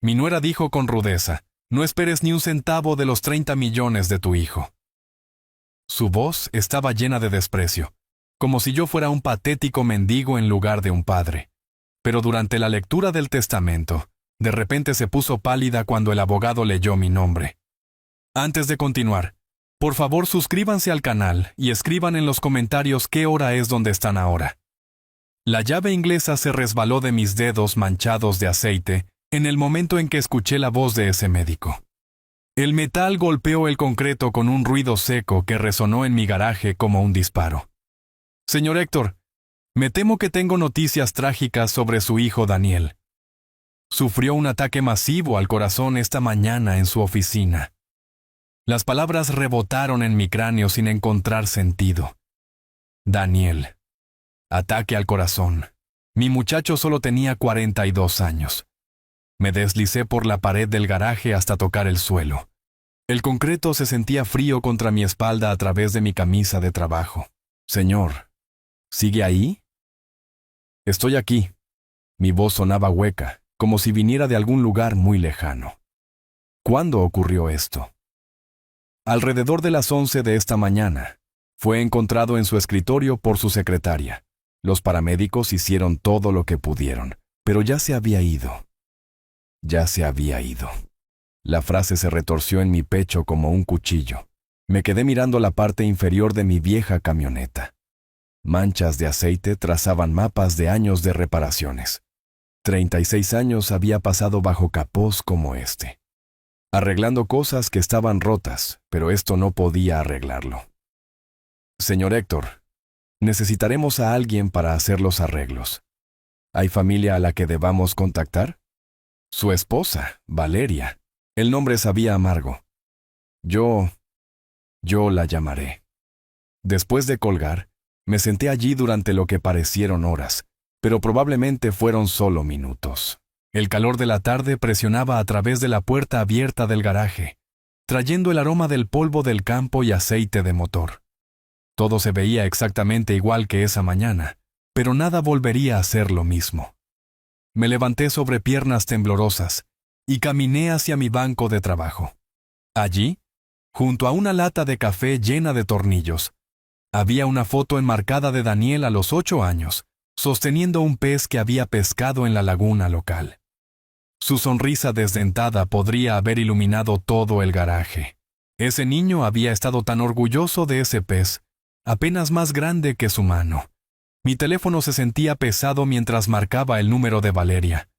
Mi nuera dijo con rudeza: «No esperes ni un centavo de los 30 millones de tu hijo». Su voz estaba llena de desprecio, como si yo fuera un patético mendigo en lugar de un padre. Pero durante la lectura del testamento, de repente se puso pálida cuando el abogado leyó mi nombre. Antes de continuar, por favor suscríbanse al canal y escriban en los comentarios qué hora es donde están ahora. La llave inglesa se resbaló de mis dedos manchados de aceite en el momento en que escuché la voz de ese médico. El metal golpeó el concreto con un ruido seco que resonó en mi garaje como un disparo. Señor Héctor, me temo que tengo noticias trágicas sobre su hijo Daniel. Sufrió un ataque masivo al corazón esta mañana en su oficina. Las palabras rebotaron en mi cráneo sin encontrar sentido. Daniel. Ataque al corazón. Mi muchacho solo tenía 42 años. Me deslicé por la pared del garaje hasta tocar el suelo. El concreto se sentía frío contra mi espalda a través de mi camisa de trabajo. Señor, ¿sigue ahí? Estoy aquí. Mi voz sonaba hueca, como si viniera de algún lugar muy lejano. ¿Cuándo ocurrió esto? Alrededor de las 11 de esta mañana. Fue encontrado en su escritorio por su secretaria. Los paramédicos hicieron todo lo que pudieron, pero ya se había ido. Ya se había ido. La frase se retorció en mi pecho como un cuchillo. Me quedé mirando la parte inferior de mi vieja camioneta. Manchas de aceite trazaban mapas de años de reparaciones. 36 años había pasado bajo capós como este, arreglando cosas que estaban rotas, pero esto no podía arreglarlo. Señor Héctor, necesitaremos a alguien para hacer los arreglos. ¿Hay familia a la que debamos contactar? Su esposa, Valeria. El nombre sabía amargo. Yo la llamaré. Después de colgar, me senté allí durante lo que parecieron horas, pero probablemente fueron solo minutos. El calor de la tarde presionaba a través de la puerta abierta del garaje, trayendo el aroma del polvo del campo y aceite de motor. Todo se veía exactamente igual que esa mañana, pero nada volvería a ser lo mismo. Me levanté sobre piernas temblorosas y caminé hacia mi banco de trabajo. Allí, junto a una lata de café llena de tornillos, había una foto enmarcada de Daniel a los 8 años, sosteniendo un pez que había pescado en la laguna local. Su sonrisa desdentada podría haber iluminado todo el garaje. Ese niño había estado tan orgulloso de ese pez, apenas más grande que su mano. Mi teléfono se sentía pesado mientras marcaba el número de Valeria.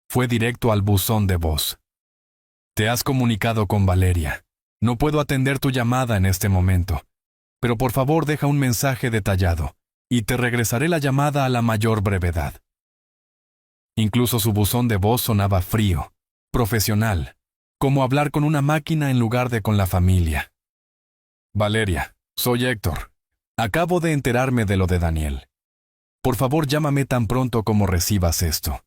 Fue directo al buzón de voz. Te has comunicado con Valeria. No puedo atender tu llamada en este momento, pero por favor deja un mensaje detallado, y te regresaré la llamada a la mayor brevedad. Incluso su buzón de voz sonaba frío, profesional, como hablar con una máquina en lugar de con la familia. Valeria, soy Héctor. Acabo de enterarme de lo de Daniel. Por favor, llámame tan pronto como recibas esto.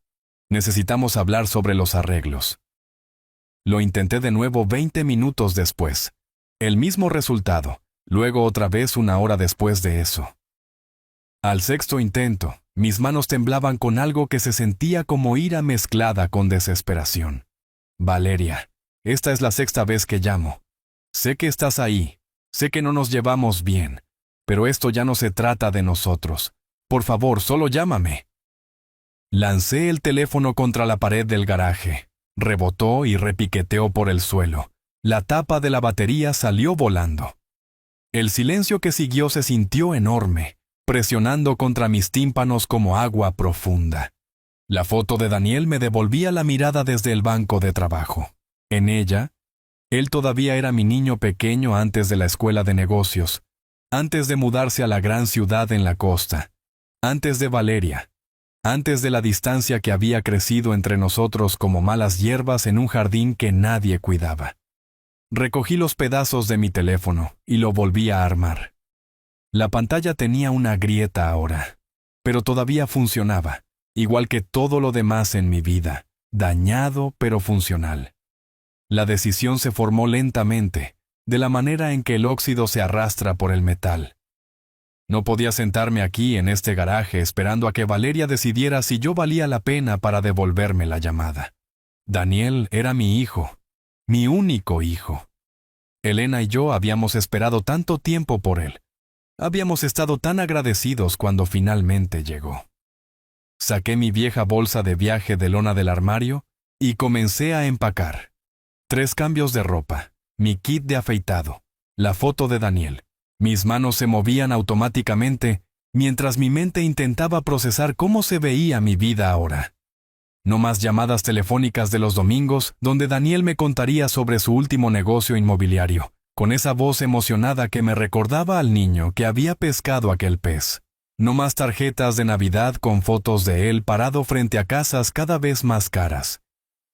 Necesitamos hablar sobre los arreglos. Lo intenté de nuevo 20 minutos después. El mismo resultado, luego otra vez 1 hora después de eso. Al sexto intento, mis manos temblaban con algo que se sentía como ira mezclada con desesperación. Valeria, esta es la 6ª vez que llamo. Sé que estás ahí, sé que no nos llevamos bien, pero esto ya no se trata de nosotros. Por favor, solo llámame. Lancé el teléfono contra la pared del garaje. Rebotó y repiqueteó por el suelo. La tapa de la batería salió volando. El silencio que siguió se sintió enorme, presionando contra mis tímpanos como agua profunda. La foto de Daniel me devolvía la mirada desde el banco de trabajo. En ella, él todavía era mi niño pequeño antes de la escuela de negocios, antes de mudarse a la gran ciudad en la costa, antes de Valeria, antes de la distancia que había crecido entre nosotros como malas hierbas en un jardín que nadie cuidaba. Recogí los pedazos de mi teléfono y lo volví a armar. La pantalla tenía una grieta ahora, pero todavía funcionaba, igual que todo lo demás en mi vida, dañado pero funcional. La decisión se formó lentamente, de la manera en que el óxido se arrastra por el metal. No podía sentarme aquí en este garaje esperando a que Valeria decidiera si yo valía la pena para devolverme la llamada. Daniel era mi hijo, mi único hijo. Elena y yo habíamos esperado tanto tiempo por él. Habíamos estado tan agradecidos cuando finalmente llegó. Saqué mi vieja bolsa de viaje de lona del armario y comencé a empacar. 3 cambios de ropa, mi kit de afeitado, la foto de Daniel. Mis manos se movían automáticamente mientras mi mente intentaba procesar cómo se veía mi vida ahora. No más llamadas telefónicas de los domingos donde Daniel me contaría sobre su último negocio inmobiliario, con esa voz emocionada que me recordaba al niño que había pescado aquel pez. No más tarjetas de Navidad con fotos de él parado frente a casas cada vez más caras.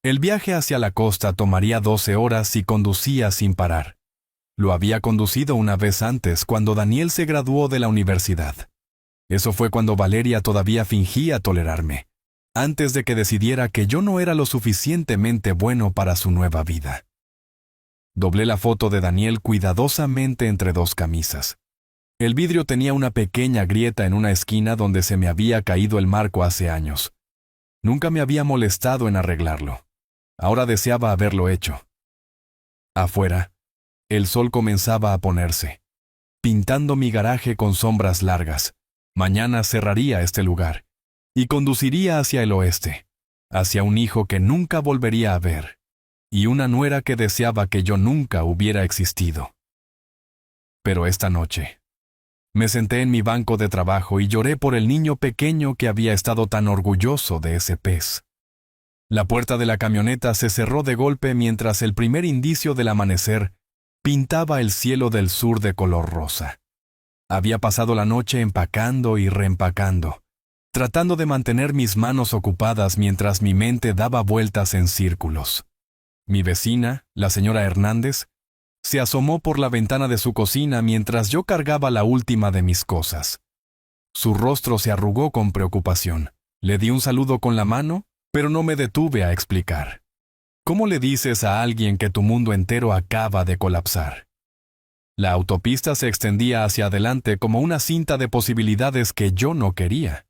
El viaje hacia la costa tomaría 12 horas y conducía sin parar. Lo había conducido una vez antes cuando Daniel se graduó de la universidad. Eso fue cuando Valeria todavía fingía tolerarme, antes de que decidiera que yo no era lo suficientemente bueno para su nueva vida. Doblé la foto de Daniel cuidadosamente entre 2 camisas. El vidrio tenía una pequeña grieta en una esquina donde se me había caído el marco hace años. Nunca me había molestado en arreglarlo. Ahora deseaba haberlo hecho. Afuera, el sol comenzaba a ponerse, pintando mi garaje con sombras largas. Mañana cerraría este lugar y conduciría hacia el oeste, hacia un hijo que nunca volvería a ver, y una nuera que deseaba que yo nunca hubiera existido. Pero esta noche, me senté en mi banco de trabajo y lloré por el niño pequeño que había estado tan orgulloso de ese pez. La puerta de la camioneta se cerró de golpe mientras el primer indicio del amanecer pintaba el cielo del sur de color rosa. Había pasado la noche empacando y reempacando, tratando de mantener mis manos ocupadas mientras mi mente daba vueltas en círculos. Mi vecina, la señora Hernández, se asomó por la ventana de su cocina mientras yo cargaba la última de mis cosas. Su rostro se arrugó con preocupación. Le di un saludo con la mano, pero no me detuve a explicar. ¿Cómo le dices a alguien que tu mundo entero acaba de colapsar? La autopista se extendía hacia adelante como una cinta de posibilidades que yo no quería.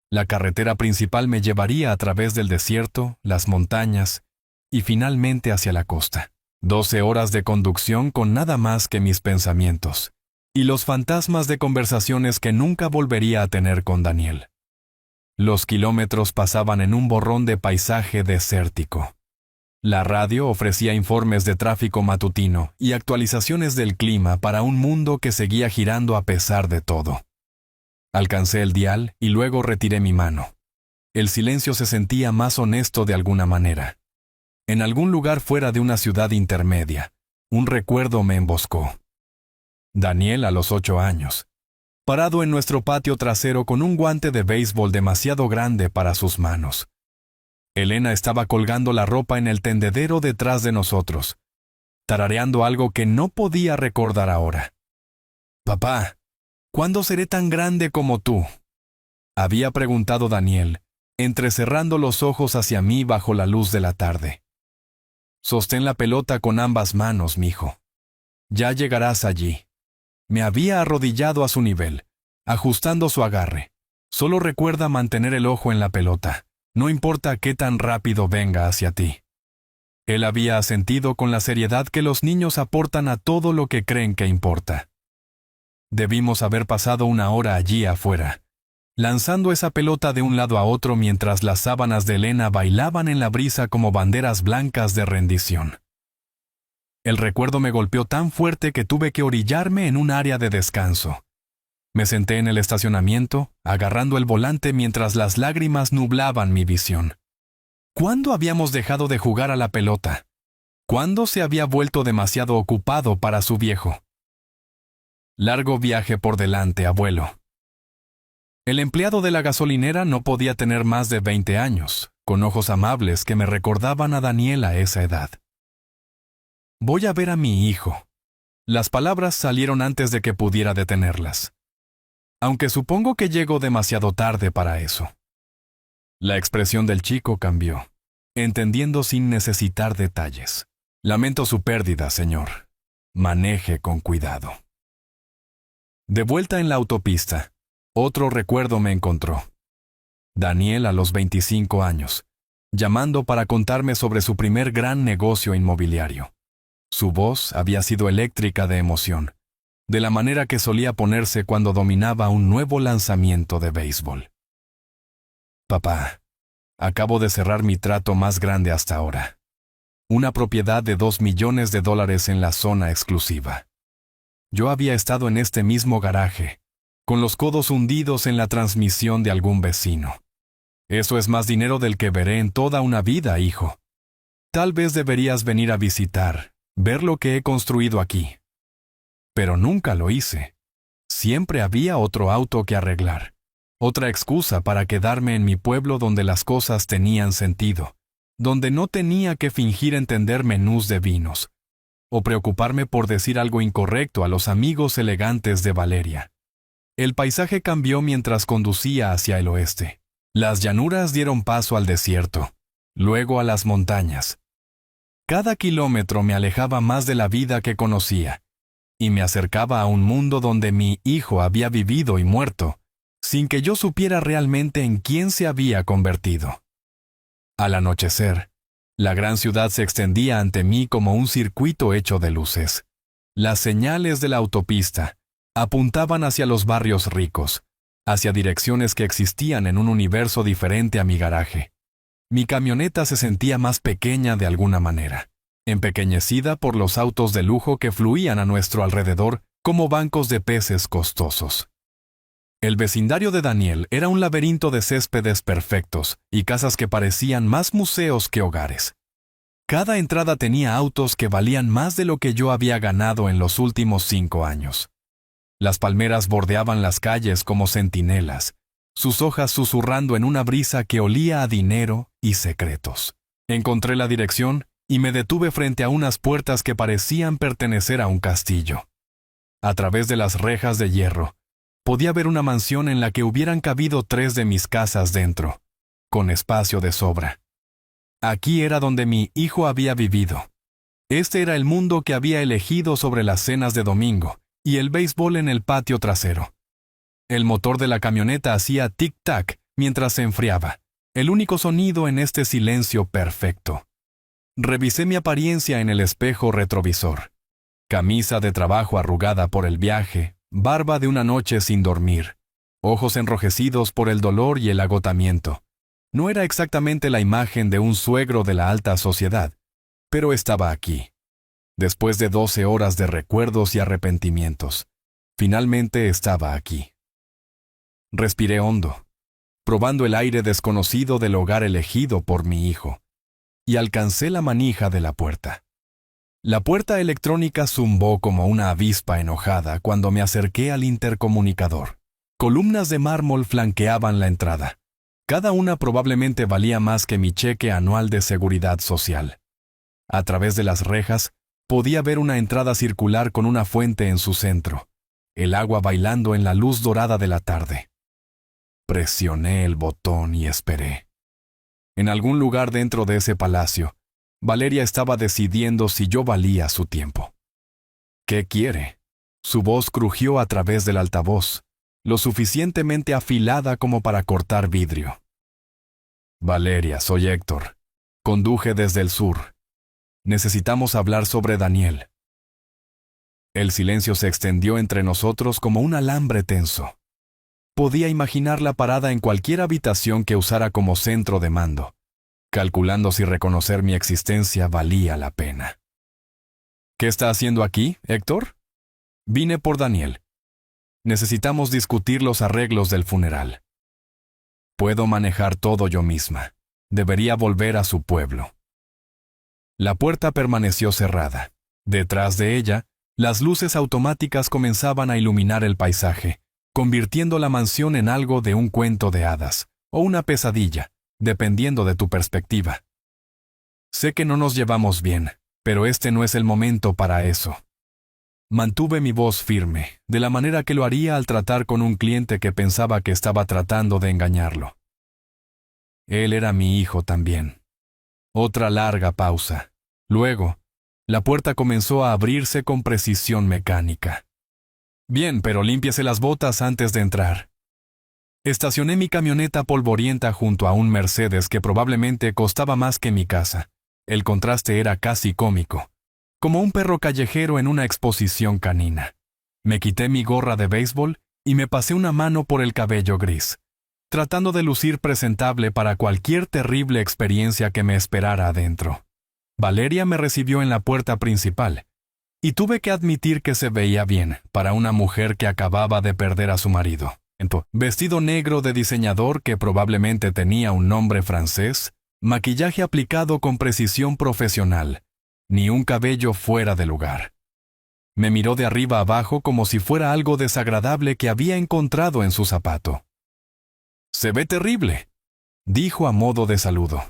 La carretera principal me llevaría a través del desierto, las montañas y finalmente hacia la costa. 12 horas de conducción con nada más que mis pensamientos y los fantasmas de conversaciones que nunca volvería a tener con Daniel. Los kilómetros pasaban en un borrón de paisaje desértico. La radio ofrecía informes de tráfico matutino y actualizaciones del clima para un mundo que seguía girando a pesar de todo. Alcancé el dial y luego retiré mi mano. El silencio se sentía más honesto de alguna manera. En algún lugar fuera de una ciudad intermedia, un recuerdo me emboscó. Daniel a los 8 años, parado en nuestro patio trasero con un guante de béisbol demasiado grande para sus manos. Elena estaba colgando la ropa en el tendedero detrás de nosotros, tarareando algo que no podía recordar ahora. «Papá, ¿cuándo seré tan grande como tú?», había preguntado Daniel, entrecerrando los ojos hacia mí bajo la luz de la tarde. «Sostén la pelota con ambas manos, mijo. Ya llegarás allí». Me había arrodillado a su nivel, ajustando su agarre. Solo recuerda mantener el ojo en la pelota, no importa qué tan rápido venga hacia ti. Él había asentido con la seriedad que los niños aportan a todo lo que creen que importa. Debimos haber pasado una hora allí afuera, lanzando esa pelota de un lado a otro mientras las sábanas de Elena bailaban en la brisa como banderas blancas de rendición. El recuerdo me golpeó tan fuerte que tuve que orillarme en un área de descanso. Me senté en el estacionamiento, agarrando el volante mientras las lágrimas nublaban mi visión. ¿Cuándo habíamos dejado de jugar a la pelota? ¿Cuándo se había vuelto demasiado ocupado para su viejo? Largo viaje por delante, abuelo. El empleado de la gasolinera no podía tener más de 20 años, con ojos amables que me recordaban a Daniel a esa edad. Voy a ver a mi hijo. Las palabras salieron antes de que pudiera detenerlas. Aunque supongo que llegó demasiado tarde para eso. La expresión del chico cambió, entendiendo sin necesitar detalles. Lamento su pérdida, señor. Maneje con cuidado. De vuelta en la autopista, otro recuerdo me encontró. Daniel a los 25 años, llamando para contarme sobre su primer gran negocio inmobiliario. Su voz había sido eléctrica de emoción, de la manera que solía ponerse cuando dominaba un nuevo lanzamiento de béisbol. Papá, acabo de cerrar mi trato más grande hasta ahora. Una propiedad de $2 millones en la zona exclusiva. Yo había estado en este mismo garaje, con los codos hundidos en la transmisión de algún vecino. Eso es más dinero del que veré en toda una vida, hijo. Tal vez deberías venir a visitar, ver lo que he construido aquí. Pero nunca lo hice. Siempre había otro auto que arreglar, otra excusa para quedarme en mi pueblo donde las cosas tenían sentido, donde no tenía que fingir entender menús de vinos, o preocuparme por decir algo incorrecto a los amigos elegantes de Valeria. El paisaje cambió mientras conducía hacia el oeste. Las llanuras dieron paso al desierto, luego a las montañas. Cada kilómetro me alejaba más de la vida que conocía, y me acercaba a un mundo donde mi hijo había vivido y muerto, sin que yo supiera realmente en quién se había convertido. Al anochecer, la gran ciudad se extendía ante mí como un circuito hecho de luces. Las señales de la autopista apuntaban hacia los barrios ricos, hacia direcciones que existían en un universo diferente a mi garaje. Mi camioneta se sentía más pequeña de alguna manera, empequeñecida por los autos de lujo que fluían a nuestro alrededor como bancos de peces costosos. El vecindario de Daniel era un laberinto de céspedes perfectos y casas que parecían más museos que hogares. Cada entrada tenía autos que valían más de lo que yo había ganado en los últimos 5 años. Las palmeras bordeaban las calles como centinelas, sus hojas susurrando en una brisa que olía a dinero y secretos. Encontré la dirección y me detuve frente a unas puertas que parecían pertenecer a un castillo. A través de las rejas de hierro, podía ver una mansión en la que hubieran cabido 3 de mis casas dentro, con espacio de sobra. Aquí era donde mi hijo había vivido. Este era el mundo que había elegido sobre las cenas de domingo y el béisbol en el patio trasero. El motor de la camioneta hacía tic-tac mientras se enfriaba, el único sonido en este silencio perfecto. Revisé mi apariencia en el espejo retrovisor. Camisa de trabajo arrugada por el viaje, barba de una noche sin dormir, ojos enrojecidos por el dolor y el agotamiento. No era exactamente la imagen de un suegro de la alta sociedad, pero estaba aquí. Después de 12 horas de recuerdos y arrepentimientos, finalmente estaba aquí. Respiré hondo, probando el aire desconocido del hogar elegido por mi hijo, y alcancé la manija de la puerta. La puerta electrónica zumbó como una avispa enojada cuando me acerqué al intercomunicador. Columnas de mármol flanqueaban la entrada. Cada una probablemente valía más que mi cheque anual de seguridad social. A través de las rejas, podía ver una entrada circular con una fuente en su centro, el agua bailando en la luz dorada de la tarde. Presioné el botón y esperé. En algún lugar dentro de ese palacio, Valeria estaba decidiendo si yo valía su tiempo. ¿Qué quiere? Su voz crujió a través del altavoz, lo suficientemente afilada como para cortar vidrio. Valeria, soy Héctor. Conduje desde el sur. Necesitamos hablar sobre Daniel. El silencio se extendió entre nosotros como un alambre tenso. Podía imaginarla parada en cualquier habitación que usara como centro de mando, calculando si reconocer mi existencia valía la pena. ¿Qué está haciendo aquí, Héctor? Vine por Daniel. Necesitamos discutir los arreglos del funeral. Puedo manejar todo yo misma. Debería volver a su pueblo. La puerta permaneció cerrada. Detrás de ella, las luces automáticas comenzaban a iluminar el paisaje, convirtiendo la mansión en algo de un cuento de hadas, o una pesadilla, dependiendo de tu perspectiva. Sé que no nos llevamos bien, pero este no es el momento para eso. Mantuve mi voz firme, de la manera que lo haría al tratar con un cliente que pensaba que estaba tratando de engañarlo. Él era mi hijo también. Otra larga pausa. Luego, la puerta comenzó a abrirse con precisión mecánica. Bien, pero límpiese las botas antes de entrar. Estacioné mi camioneta polvorienta junto a un Mercedes que probablemente costaba más que mi casa. El contraste era casi cómico, como un perro callejero en una exposición canina. Me quité mi gorra de béisbol y me pasé una mano por el cabello gris, tratando de lucir presentable para cualquier terrible experiencia que me esperara adentro. Valeria me recibió en la puerta principal, y tuve que admitir que se veía bien para una mujer que acababa de perder a su marido. Vestido negro de diseñador que probablemente tenía un nombre francés, maquillaje aplicado con precisión profesional, ni un cabello fuera de lugar. Me miró de arriba abajo como si fuera algo desagradable que había encontrado en su zapato. «Se ve terrible», dijo a modo de saludo.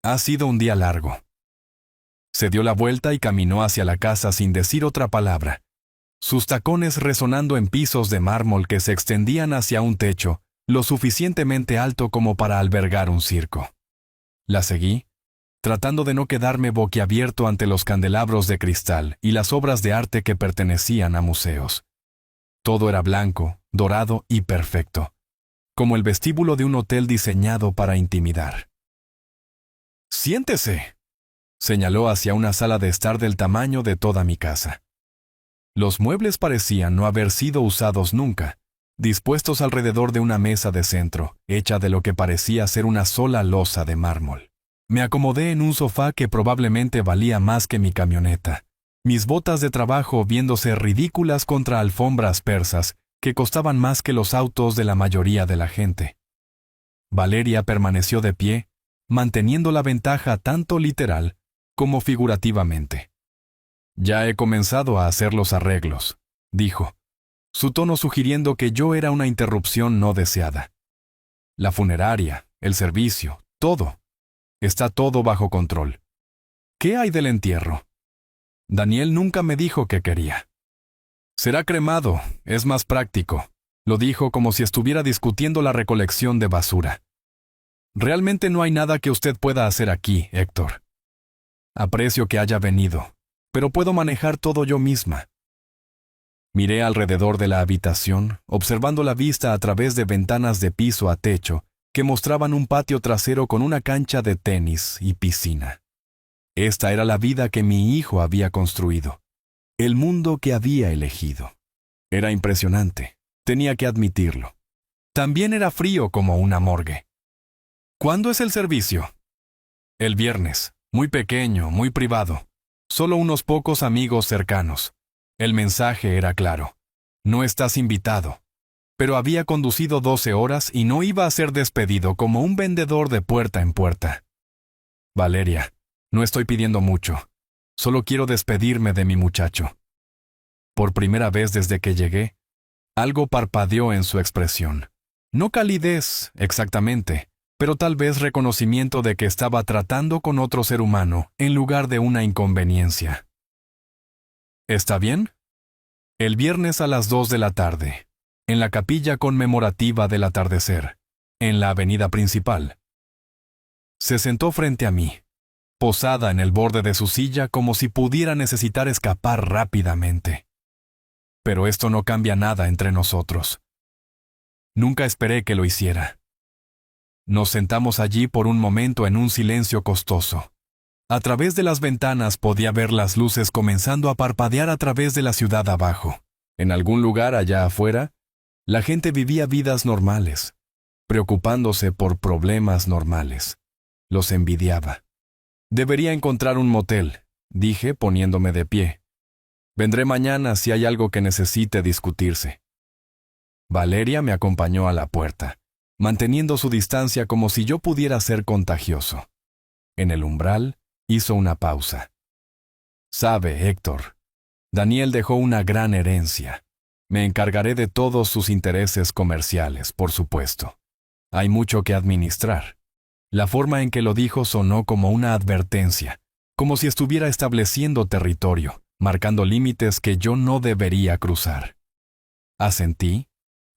«Ha sido un día largo». Se dio la vuelta y caminó hacia la casa sin decir otra palabra, sus tacones resonando en pisos de mármol que se extendían hacia un techo lo suficientemente alto como para albergar un circo. La seguí, tratando de no quedarme boquiabierto ante los candelabros de cristal y las obras de arte que pertenecían a museos. Todo era blanco, dorado y perfecto, como el vestíbulo de un hotel diseñado para intimidar. «Siéntese», señaló hacia una sala de estar del tamaño de toda mi casa. Los muebles parecían no haber sido usados nunca, dispuestos alrededor de una mesa de centro, hecha de lo que parecía ser una sola losa de mármol. Me acomodé en un sofá que probablemente valía más que mi camioneta, mis botas de trabajo viéndose ridículas contra alfombras persas que costaban más que los autos de la mayoría de la gente. Valeria permaneció de pie, manteniendo la ventaja tanto literal como figurativamente. «Ya he comenzado a hacer los arreglos», dijo, su tono sugiriendo que yo era una interrupción no deseada. «La funeraria, el servicio, todo. Está todo bajo control. ¿Qué hay del entierro?» Daniel nunca me dijo qué quería. «Será cremado, es más práctico», lo dijo como si estuviera discutiendo la recolección de basura. «Realmente no hay nada que usted pueda hacer aquí, Héctor. Aprecio que haya venido, pero puedo manejar todo yo misma». Miré alrededor de la habitación, observando la vista a través de ventanas de piso a techo que mostraban un patio trasero con una cancha de tenis y piscina. Esta era la vida que mi hijo había construido, el mundo que había elegido. Era impresionante, tenía que admitirlo. También era frío como una morgue. «¿Cuándo es el servicio?» «El viernes, muy pequeño, muy privado. Solo unos pocos amigos cercanos». El mensaje era claro. «No estás invitado». Pero había conducido 12 horas y no iba a ser despedido como un vendedor de puerta en puerta. «Valeria, no estoy pidiendo mucho. Solo quiero despedirme de mi muchacho». Por primera vez desde que llegué, algo parpadeó en su expresión. No calidez, exactamente, pero tal vez reconocimiento de que estaba tratando con otro ser humano en lugar de una inconveniencia. «¿Está bien?» El viernes a las 2 de la tarde, en la capilla conmemorativa del atardecer, en la avenida principal. Se sentó frente a mí, posada en el borde de su silla como si pudiera necesitar escapar rápidamente. Pero esto no cambia nada entre nosotros. Nunca esperé que lo hiciera. Nos sentamos allí por un momento en un silencio costoso. A través de las ventanas podía ver las luces comenzando a parpadear a través de la ciudad abajo. En algún lugar allá afuera, la gente vivía vidas normales, preocupándose por problemas normales. Los envidiaba. «Debería encontrar un motel», dije poniéndome de pie. «Vendré mañana si hay algo que necesite discutirse». Valeria me acompañó a la puerta, manteniendo su distancia como si yo pudiera ser contagioso. En el umbral, hizo una pausa. «Sabe, Héctor, Daniel dejó una gran herencia. Me encargaré de todos sus intereses comerciales, por supuesto. Hay mucho que administrar». La forma en que lo dijo sonó como una advertencia, como si estuviera estableciendo territorio, marcando límites que yo no debería cruzar. Asentí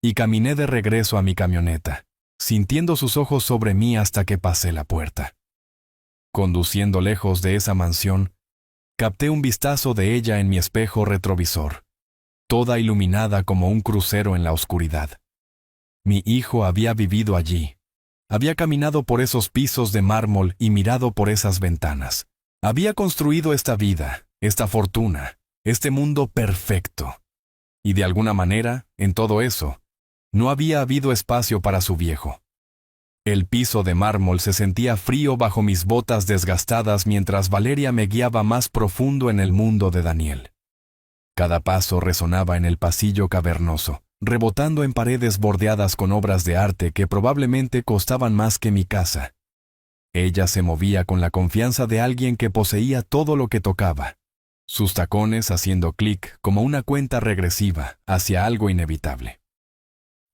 y caminé de regreso a mi camioneta, sintiendo sus ojos sobre mí hasta que pasé la puerta. Conduciendo lejos de esa mansión, capté un vistazo de ella en mi espejo retrovisor, toda iluminada como un crucero en la oscuridad. Mi hijo había vivido allí. Había caminado por esos pisos de mármol y mirado por esas ventanas. Había construido esta vida, esta fortuna, este mundo perfecto. Y de alguna manera, en todo eso, no había habido espacio para su viejo. El piso de mármol se sentía frío bajo mis botas desgastadas mientras Valeria me guiaba más profundo en el mundo de Daniel. Cada paso resonaba en el pasillo cavernoso, rebotando en paredes bordeadas con obras de arte que probablemente costaban más que mi casa. Ella se movía con la confianza de alguien que poseía todo lo que tocaba, sus tacones haciendo clic como una cuenta regresiva hacia algo inevitable.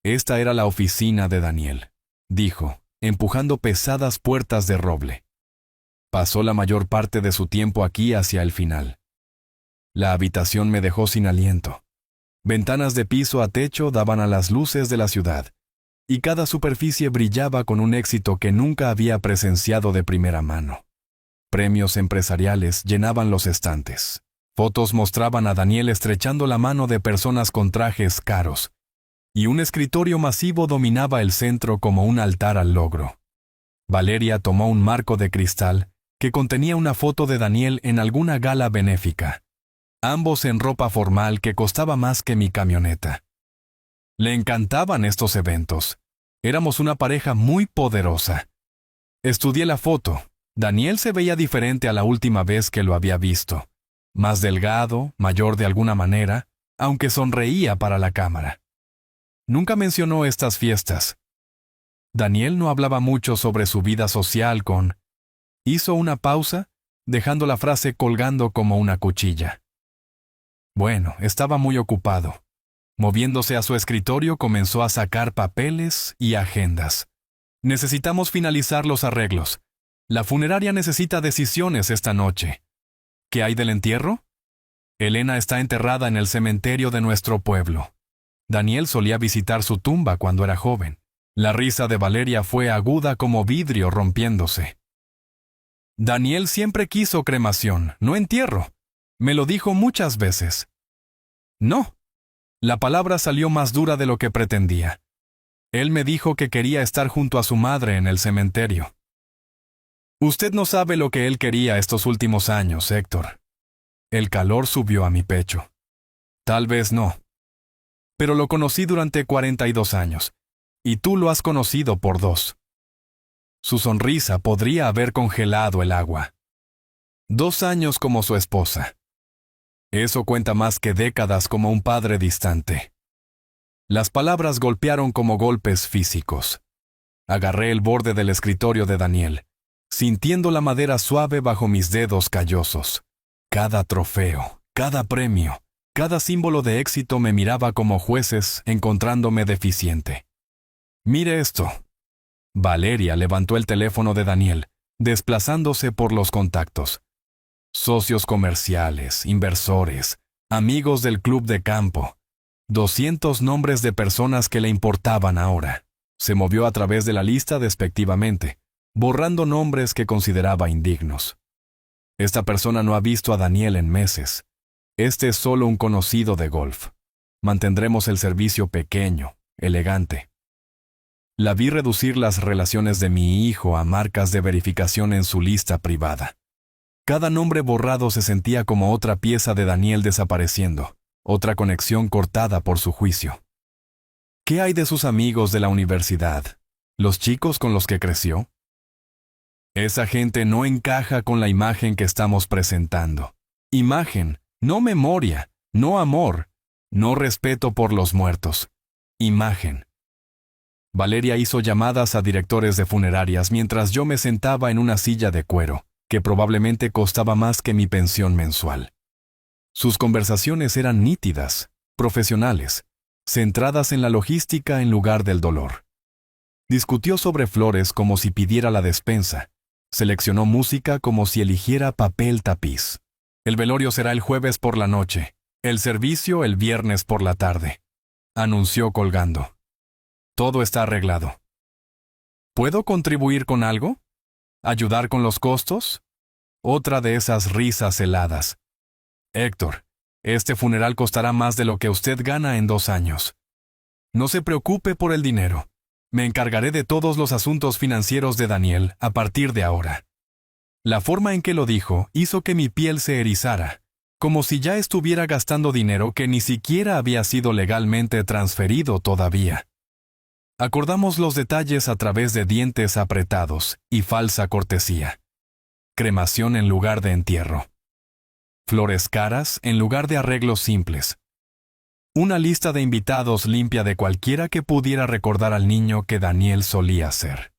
Esta era la oficina de Daniel, dijo, empujando pesadas puertas de roble. Pasó la mayor parte de su tiempo aquí hacia el final. La habitación me dejó sin aliento. Ventanas de piso a techo daban a las luces de la ciudad, y cada superficie brillaba con un éxito que nunca había presenciado de primera mano. Premios empresariales llenaban los estantes. Fotos mostraban a Daniel estrechando la mano de personas con trajes caros, y un escritorio masivo dominaba el centro como un altar al logro. Valeria tomó un marco de cristal que contenía una foto de Daniel en alguna gala benéfica, ambos en ropa formal que costaba más que mi camioneta. Le encantaban estos eventos. Éramos una pareja muy poderosa. Estudié la foto. Daniel se veía diferente a la última vez que lo había visto. Más delgado, mayor de alguna manera, aunque sonreía para la cámara. Nunca mencionó estas fiestas. Daniel no hablaba mucho sobre su vida social con... Hizo una pausa, dejando la frase colgando como una cuchilla. Bueno, estaba muy ocupado. Moviéndose a su escritorio, comenzó a sacar papeles y agendas. Necesitamos finalizar los arreglos. La funeraria necesita decisiones esta noche. ¿Qué hay del entierro? Elena está enterrada en el cementerio de nuestro pueblo. Daniel solía visitar su tumba cuando era joven. La risa de Valeria fue aguda como vidrio rompiéndose. Daniel siempre quiso cremación, no entierro. Me lo dijo muchas veces. No. La palabra salió más dura de lo que pretendía. Él me dijo que quería estar junto a su madre en el cementerio. Usted no sabe lo que él quería estos últimos años, Héctor. El calor subió a mi pecho. Tal vez no. Pero lo conocí durante 42 años, y tú lo has conocido por 2. Su sonrisa podría haber congelado el agua. 2 años como su esposa. Eso cuenta más que décadas como un padre distante. Las palabras golpearon como golpes físicos. Agarré el borde del escritorio de Daniel, sintiendo la madera suave bajo mis dedos callosos. Cada trofeo, cada premio, cada símbolo de éxito me miraba como jueces encontrándome deficiente. Mire esto. Valeria levantó el teléfono de Daniel, desplazándose por los contactos. Socios comerciales, inversores, amigos del club de campo. 200 nombres de personas que le importaban ahora. Se movió a través de la lista despectivamente, borrando nombres que consideraba indignos. Esta persona no ha visto a Daniel en meses. Este es solo un conocido de golf. Mantendremos el servicio pequeño, elegante. La vi reducir las relaciones de mi hijo a marcas de verificación en su lista privada. Cada nombre borrado se sentía como otra pieza de Daniel desapareciendo, otra conexión cortada por su juicio. ¿Qué hay de sus amigos de la universidad? ¿Los chicos con los que creció? Esa gente no encaja con la imagen que estamos presentando. Imagen, no memoria, no amor, no respeto por los muertos. Imagen. Valeria hizo llamadas a directores de funerarias mientras yo me sentaba en una silla de cuero, que probablemente costaba más que mi pensión mensual. Sus conversaciones eran nítidas, profesionales, centradas en la logística en lugar del dolor. Discutió sobre flores como si pidiera la despensa. Seleccionó música como si eligiera papel tapiz. El velorio será el jueves por la noche, el servicio el viernes por la tarde, anunció colgando. Todo está arreglado. ¿Puedo contribuir con algo? ¿Ayudar con los costos? Otra de esas risas heladas. Héctor, este funeral costará más de lo que usted gana en 2 años. No se preocupe por el dinero. Me encargaré de todos los asuntos financieros de Daniel a partir de ahora. La forma en que lo dijo hizo que mi piel se erizara, como si ya estuviera gastando dinero que ni siquiera había sido legalmente transferido todavía. Acordamos los detalles a través de dientes apretados y falsa cortesía. Cremación en lugar de entierro. Flores caras en lugar de arreglos simples. Una lista de invitados limpia de cualquiera que pudiera recordar al niño que Daniel solía ser.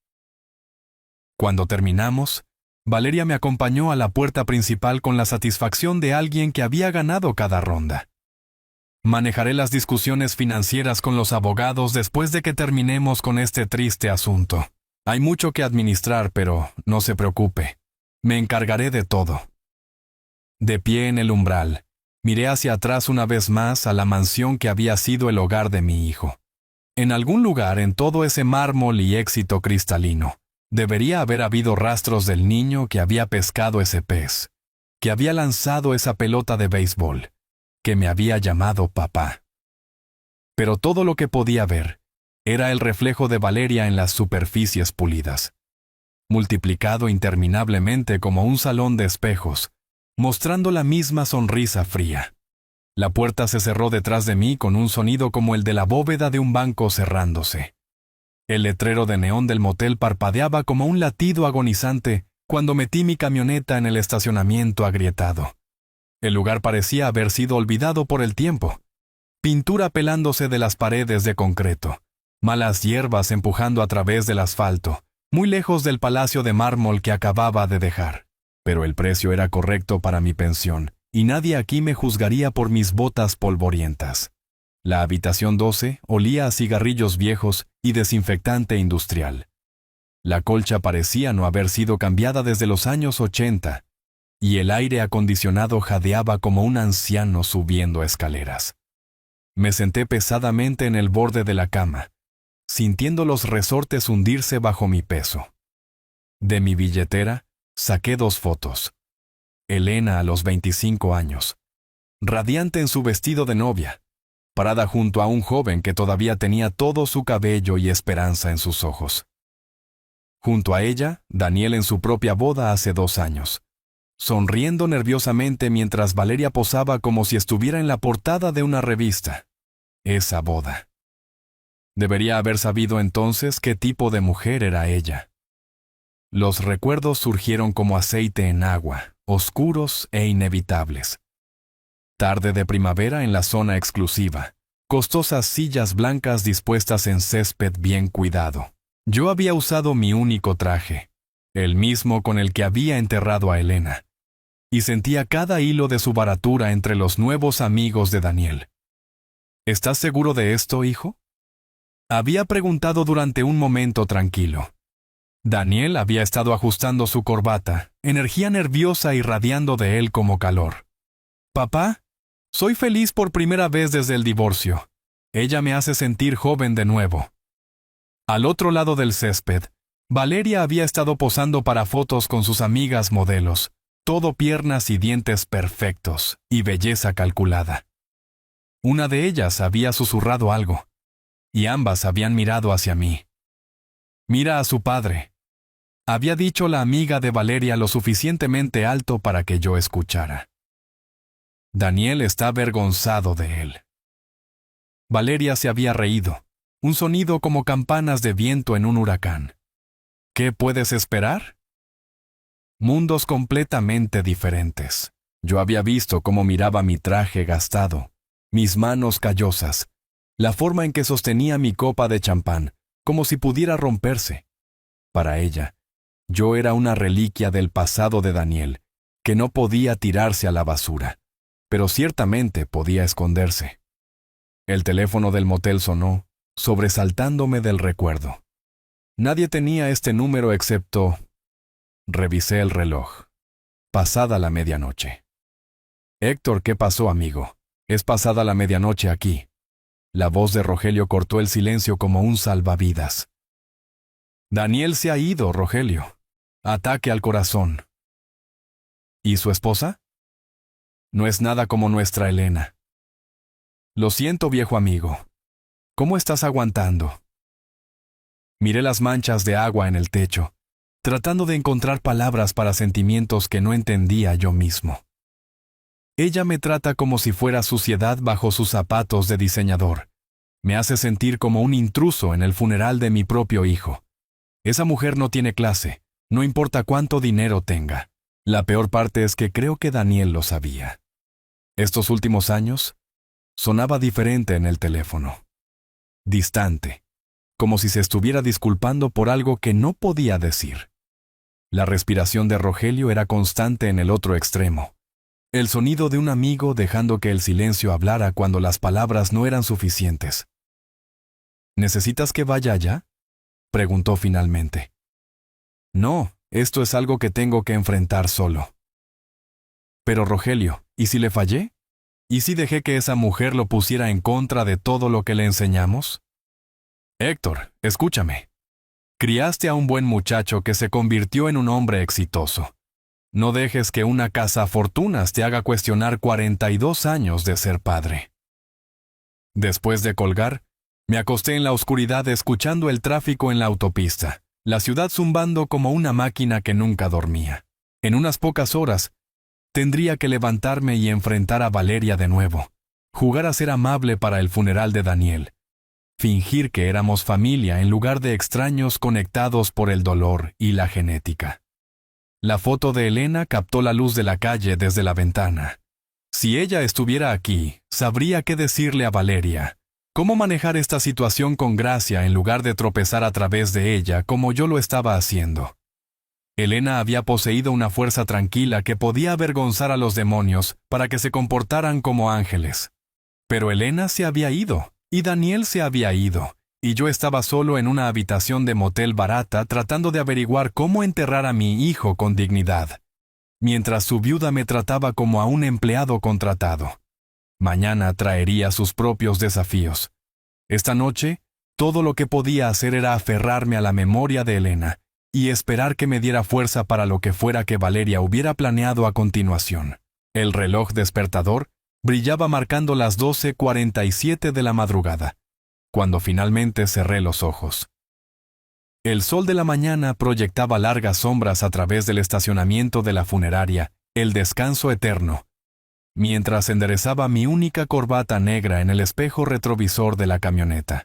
Cuando terminamos, Valeria me acompañó a la puerta principal con la satisfacción de alguien que había ganado cada ronda. Manejaré las discusiones financieras con los abogados después de que terminemos con este triste asunto. Hay mucho que administrar, pero no se preocupe. Me encargaré de todo. De pie en el umbral, miré hacia atrás una vez más a la mansión que había sido el hogar de mi hijo. En algún lugar en todo ese mármol y éxito cristalino, debería haber habido rastros del niño que había pescado ese pez, que había lanzado esa pelota de béisbol, que me había llamado papá. Pero todo lo que podía ver era el reflejo de Valeria en las superficies pulidas, multiplicado interminablemente como un salón de espejos, mostrando la misma sonrisa fría. La puerta se cerró detrás de mí con un sonido como el de la bóveda de un banco cerrándose. El letrero de neón del motel parpadeaba como un latido agonizante cuando metí mi camioneta en el estacionamiento agrietado. El lugar parecía haber sido olvidado por el tiempo. Pintura pelándose de las paredes de concreto, malas hierbas empujando a través del asfalto, muy lejos del palacio de mármol que acababa de dejar. Pero el precio era correcto para mi pensión, y nadie aquí me juzgaría por mis botas polvorientas. La habitación 12 olía a cigarrillos viejos y desinfectante industrial. La colcha parecía no haber sido cambiada desde los años 80, y el aire acondicionado jadeaba como un anciano subiendo escaleras. Me senté pesadamente en el borde de la cama, sintiendo los resortes hundirse bajo mi peso. De mi billetera, saqué 2 fotos. Elena a los 25 años, radiante en su vestido de novia, parada junto a un joven que todavía tenía todo su cabello y esperanza en sus ojos. Junto a ella, Daniel en su propia boda hace 2 años, sonriendo nerviosamente mientras Valeria posaba como si estuviera en la portada de una revista. Esa boda. Debería haber sabido entonces qué tipo de mujer era ella. Los recuerdos surgieron como aceite en agua, oscuros e inevitables. Tarde de primavera en la zona exclusiva, costosas sillas blancas dispuestas en césped bien cuidado. Yo había usado mi único traje, el mismo con el que había enterrado a Elena, y sentía cada hilo de su baratura entre los nuevos amigos de Daniel. ¿Estás seguro de esto, hijo? Había preguntado durante un momento tranquilo. Daniel había estado ajustando su corbata, energía nerviosa irradiando de él como calor. «Papá, soy feliz por primera vez desde el divorcio. Ella me hace sentir joven de nuevo». Al otro lado del césped, Valeria había estado posando para fotos con sus amigas modelos, todo piernas y dientes perfectos y belleza calculada. Una de ellas había susurrado algo, y ambas habían mirado hacia mí. «Mira a su padre», había dicho la amiga de Valeria lo suficientemente alto para que yo escuchara. Daniel está avergonzado de él. Valeria se había reído, un sonido como campanas de viento en un huracán. ¿Qué puedes esperar? Mundos completamente diferentes. Yo había visto cómo miraba mi traje gastado, mis manos callosas, la forma en que sostenía mi copa de champán, como si pudiera romperse. Para ella, yo era una reliquia del pasado de Daniel, que no podía tirarse a la basura, pero ciertamente podía esconderse. El teléfono del motel sonó, sobresaltándome del recuerdo. Nadie tenía este número excepto... Revisé el reloj. Pasada la medianoche. «Héctor, ¿qué pasó, amigo? Es pasada la medianoche aquí». La voz de Rogelio cortó el silencio como un salvavidas. «Daniel se ha ido, Rogelio. Ataque al corazón». «¿Y su esposa?» «No es nada como nuestra Elena». «Lo siento, viejo amigo. ¿Cómo estás aguantando? Miré las manchas de agua en el techo, tratando de encontrar palabras para sentimientos que no entendía yo mismo. Ella me trata como si fuera suciedad bajo sus zapatos de diseñador. Me hace sentir como un intruso en el funeral de mi propio hijo. Esa mujer no tiene clase, no importa cuánto dinero tenga. La peor parte es que creo que Daniel lo sabía. Estos últimos años, sonaba diferente en el teléfono. Distante, como si se estuviera disculpando por algo que no podía decir. La respiración de Rogelio era constante en el otro extremo. El sonido de un amigo dejando que el silencio hablara cuando las palabras no eran suficientes. ¿Necesitas que vaya allá?, preguntó finalmente. No, esto es algo que tengo que enfrentar solo. Pero Rogelio, ¿y si le fallé? ¿Y si dejé que esa mujer lo pusiera en contra de todo lo que le enseñamos? Héctor, escúchame. Criaste a un buen muchacho que se convirtió en un hombre exitoso. No dejes que una cazafortunas te haga cuestionar 42 años de ser padre. Después de colgar, me acosté en la oscuridad escuchando el tráfico en la autopista, la ciudad zumbando como una máquina que nunca dormía. En unas pocas horas, tendría que levantarme y enfrentar a Valeria de nuevo, jugar a ser amable para el funeral de Daniel, fingir que éramos familia en lugar de extraños conectados por el dolor y la genética. La foto de Elena captó la luz de la calle desde la ventana. Si ella estuviera aquí, sabría qué decirle a Valeria, cómo manejar esta situación con gracia en lugar de tropezar a través de ella como yo lo estaba haciendo. Elena había poseído una fuerza tranquila que podía avergonzar a los demonios para que se comportaran como ángeles. Pero Elena se había ido, y Daniel se había ido, y yo estaba solo en una habitación de motel barata tratando de averiguar cómo enterrar a mi hijo con dignidad, mientras su viuda me trataba como a un empleado contratado. Mañana traería sus propios desafíos. Esta noche, todo lo que podía hacer era aferrarme a la memoria de Elena y esperar que me diera fuerza para lo que fuera que Valeria hubiera planeado a continuación. El reloj despertador brillaba marcando las 12:47 de la madrugada, cuando finalmente cerré los ojos. El sol de la mañana proyectaba largas sombras a través del estacionamiento de la funeraria, el descanso eterno, mientras enderezaba mi única corbata negra en el espejo retrovisor de la camioneta.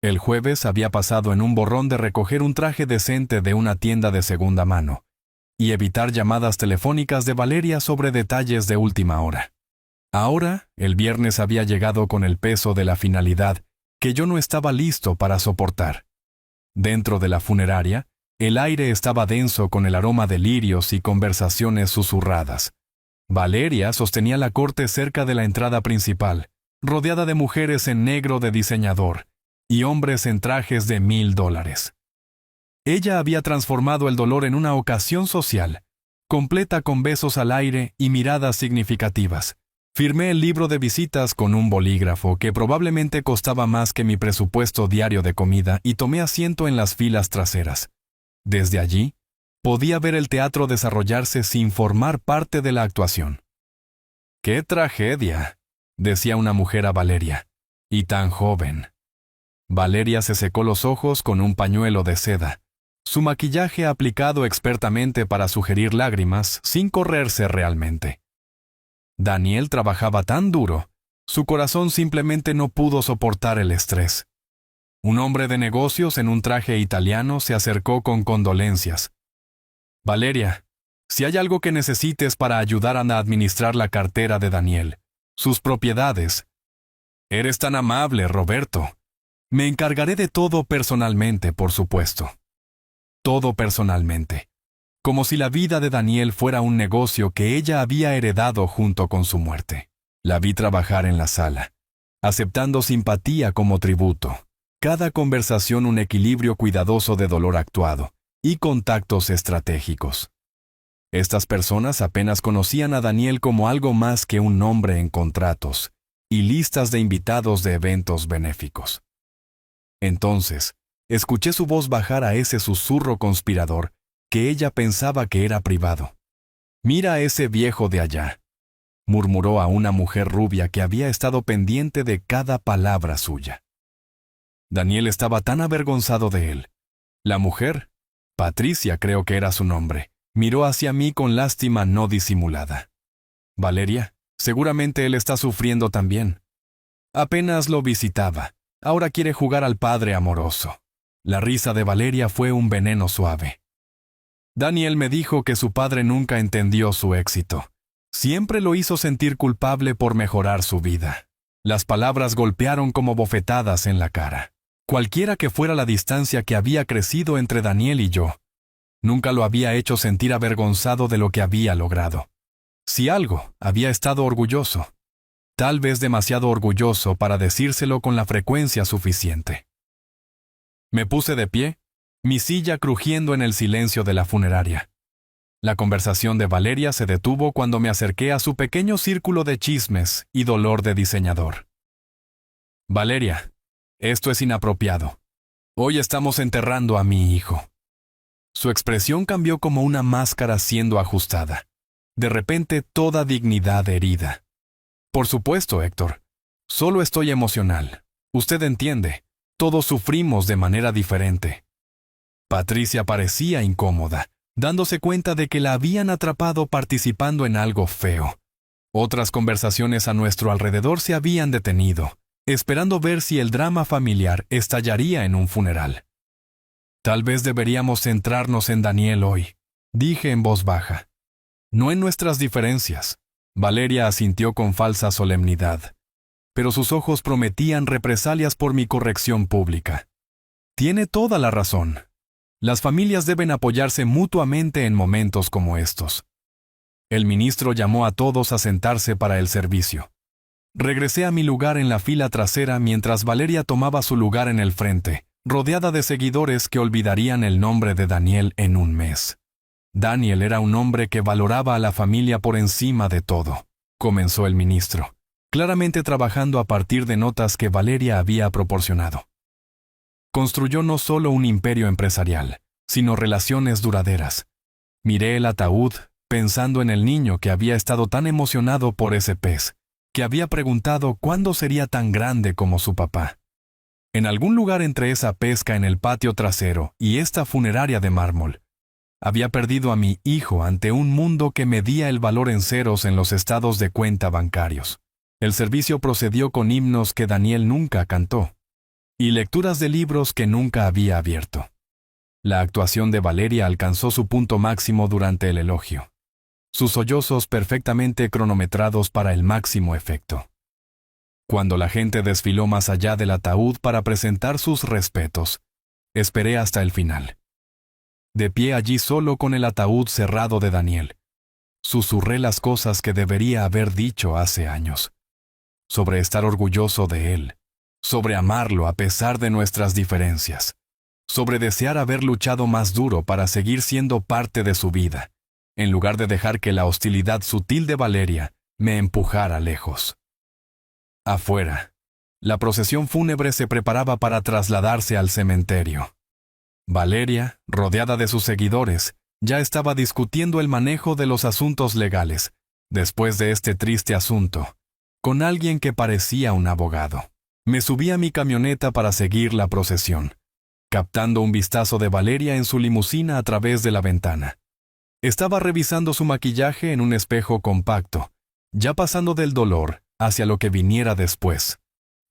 El jueves había pasado en un borrón de recoger un traje decente de una tienda de segunda mano y evitar llamadas telefónicas de Valeria sobre detalles de última hora. Ahora, el viernes había llegado con el peso de la finalidad que yo no estaba listo para soportar. Dentro de la funeraria, el aire estaba denso con el aroma de lirios y conversaciones susurradas. Valeria sostenía la corte cerca de la entrada principal, rodeada de mujeres en negro de diseñador y hombres en trajes de $1,000. Ella había transformado el dolor en una ocasión social, completa con besos al aire y miradas significativas. Firmé el libro de visitas con un bolígrafo que probablemente costaba más que mi presupuesto diario de comida y tomé asiento en las filas traseras. Desde allí, podía ver el teatro desarrollarse sin formar parte de la actuación. ¡Qué tragedia!, decía una mujer a Valeria. Y tan joven. Valeria se secó los ojos con un pañuelo de seda, su maquillaje aplicado expertamente para sugerir lágrimas sin correrse realmente. Daniel trabajaba tan duro, su corazón simplemente no pudo soportar el estrés. Un hombre de negocios en un traje italiano se acercó con condolencias. Valeria, si hay algo que necesites para ayudar a administrar la cartera de Daniel, sus propiedades. Eres tan amable, Roberto. Me encargaré de todo personalmente, por supuesto. Todo personalmente. Como si la vida de Daniel fuera un negocio que ella había heredado junto con su muerte. La vi trabajar en la sala, aceptando simpatía como tributo. Cada conversación un equilibrio cuidadoso de dolor actuado y contactos estratégicos. Estas personas apenas conocían a Daniel como algo más que un nombre en contratos y listas de invitados de eventos benéficos. Entonces, escuché su voz bajar a ese susurro conspirador que ella pensaba que era privado. «Mira a ese viejo de allá», murmuró a una mujer rubia que había estado pendiente de cada palabra suya. Daniel estaba tan avergonzado de él. La mujer, Patricia creo que era su nombre, miró hacia mí con lástima no disimulada. Valeria, seguramente él está sufriendo también. Apenas lo visitaba. Ahora quiere jugar al padre amoroso. La risa de Valeria fue un veneno suave. Daniel me dijo que su padre nunca entendió su éxito. Siempre lo hizo sentir culpable por mejorar su vida. Las palabras golpearon como bofetadas en la cara. Cualquiera que fuera la distancia que había crecido entre Daniel y yo, nunca lo había hecho sentir avergonzado de lo que había logrado. Si algo, había estado orgulloso. Tal vez demasiado orgulloso para decírselo con la frecuencia suficiente. Me puse de pie, mi silla crujiendo en el silencio de la funeraria. La conversación de Valeria se detuvo cuando me acerqué a su pequeño círculo de chismes y dolor de diseñador. Valeria, esto es inapropiado. Hoy estamos enterrando a mi hijo. Su expresión cambió como una máscara siendo ajustada. De repente toda dignidad herida. Por supuesto, Héctor. Solo estoy emocional. Usted entiende. Todos sufrimos de manera diferente. Patricia parecía incómoda, dándose cuenta de que la habían atrapado participando en algo feo. Otras conversaciones a nuestro alrededor se habían detenido, esperando ver si el drama familiar estallaría en un funeral. Tal vez deberíamos centrarnos en Daniel hoy, dije en voz baja. No en nuestras diferencias. Valeria asintió con falsa solemnidad, pero sus ojos prometían represalias por mi corrección pública. Tiene toda la razón. Las familias deben apoyarse mutuamente en momentos como estos. El ministro llamó a todos a sentarse para el servicio. Regresé a mi lugar en la fila trasera mientras Valeria tomaba su lugar en el frente, rodeada de seguidores que olvidarían el nombre de Daniel en un mes. Daniel era un hombre que valoraba a la familia por encima de todo, comenzó el ministro, claramente trabajando a partir de notas que Valeria había proporcionado. Construyó no solo un imperio empresarial, sino relaciones duraderas. Miré el ataúd, pensando en el niño que había estado tan emocionado por ese pez, que había preguntado cuándo sería tan grande como su papá. En algún lugar entre esa pesca en el patio trasero y esta funeraria de mármol, había perdido a mi hijo ante un mundo que medía el valor en ceros en los estados de cuenta bancarios. El servicio procedió con himnos que Daniel nunca cantó y lecturas de libros que nunca había abierto. La actuación de Valeria alcanzó su punto máximo durante el elogio. Sus sollozos perfectamente cronometrados para el máximo efecto. Cuando la gente desfiló más allá del ataúd para presentar sus respetos, esperé hasta el final. De pie allí solo con el ataúd cerrado de Daniel, susurré las cosas que debería haber dicho hace años. Sobre estar orgulloso de él, sobre amarlo a pesar de nuestras diferencias, sobre desear haber luchado más duro para seguir siendo parte de su vida, en lugar de dejar que la hostilidad sutil de Valeria me empujara lejos. Afuera, la procesión fúnebre se preparaba para trasladarse al cementerio. Valeria, rodeada de sus seguidores, ya estaba discutiendo el manejo de los asuntos legales, después de este triste asunto, con alguien que parecía un abogado. Me subí a mi camioneta para seguir la procesión, captando un vistazo de Valeria en su limusina a través de la ventana. Estaba revisando su maquillaje en un espejo compacto, ya pasando del dolor hacia lo que viniera después.